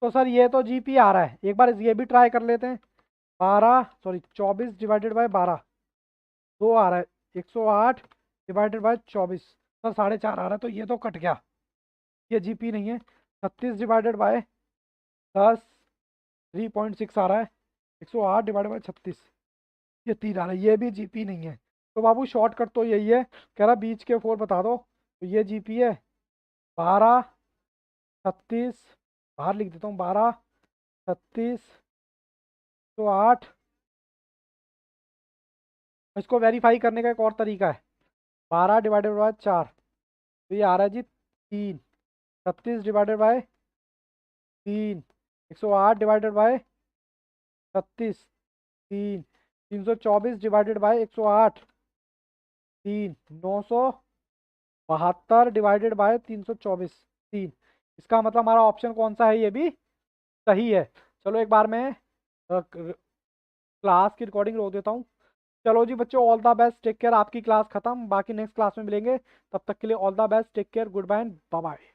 तो सर ये तो जीपी आ रहा है। एक बार ये भी ट्राई कर लेते हैं। 24 डिवाइडेड बाय 12, 2 आ रहा है। 108 डिवाइडेड बाय 24, सर 4.5 आ रहा है, तो ये तो कट गया, ये जीपी नहीं है। 36 डिवाइडेड बाय 10, 3.6 आ रहा है। 108 डिवाइडेड बाय 36, ये 3 आ रहा है, ये भी जीपी नहीं है। तो बाबू शॉर्टकट तो यही है, कह रहा बीच के 4 बता दो, तो ये जीपी है। 12, 36, बाहर लिख देता हूँ, 12, 36, 108। इसको वेरीफाई करने का एक और तरीका है। 12 डिवाइडेड बाय 4, तो ये आ रहा है जी 3। 36 divided by 3, 108 divided by 36, 3। 324 divided by 108, 3। 972 divided by 324, 3। इसका मतलब हमारा ऑप्शन कौन सा है, ये भी सही है। चलो एक बार मैं क्लास की रिकॉर्डिंग रोक देता हूँ। चलो जी बच्चों, all the best, take care. आपकी क्लास खत्म, बाकी नेक्स्ट क्लास में मिलेंगे। तब तक के लिए all the best, take care, goodbye, bye bye.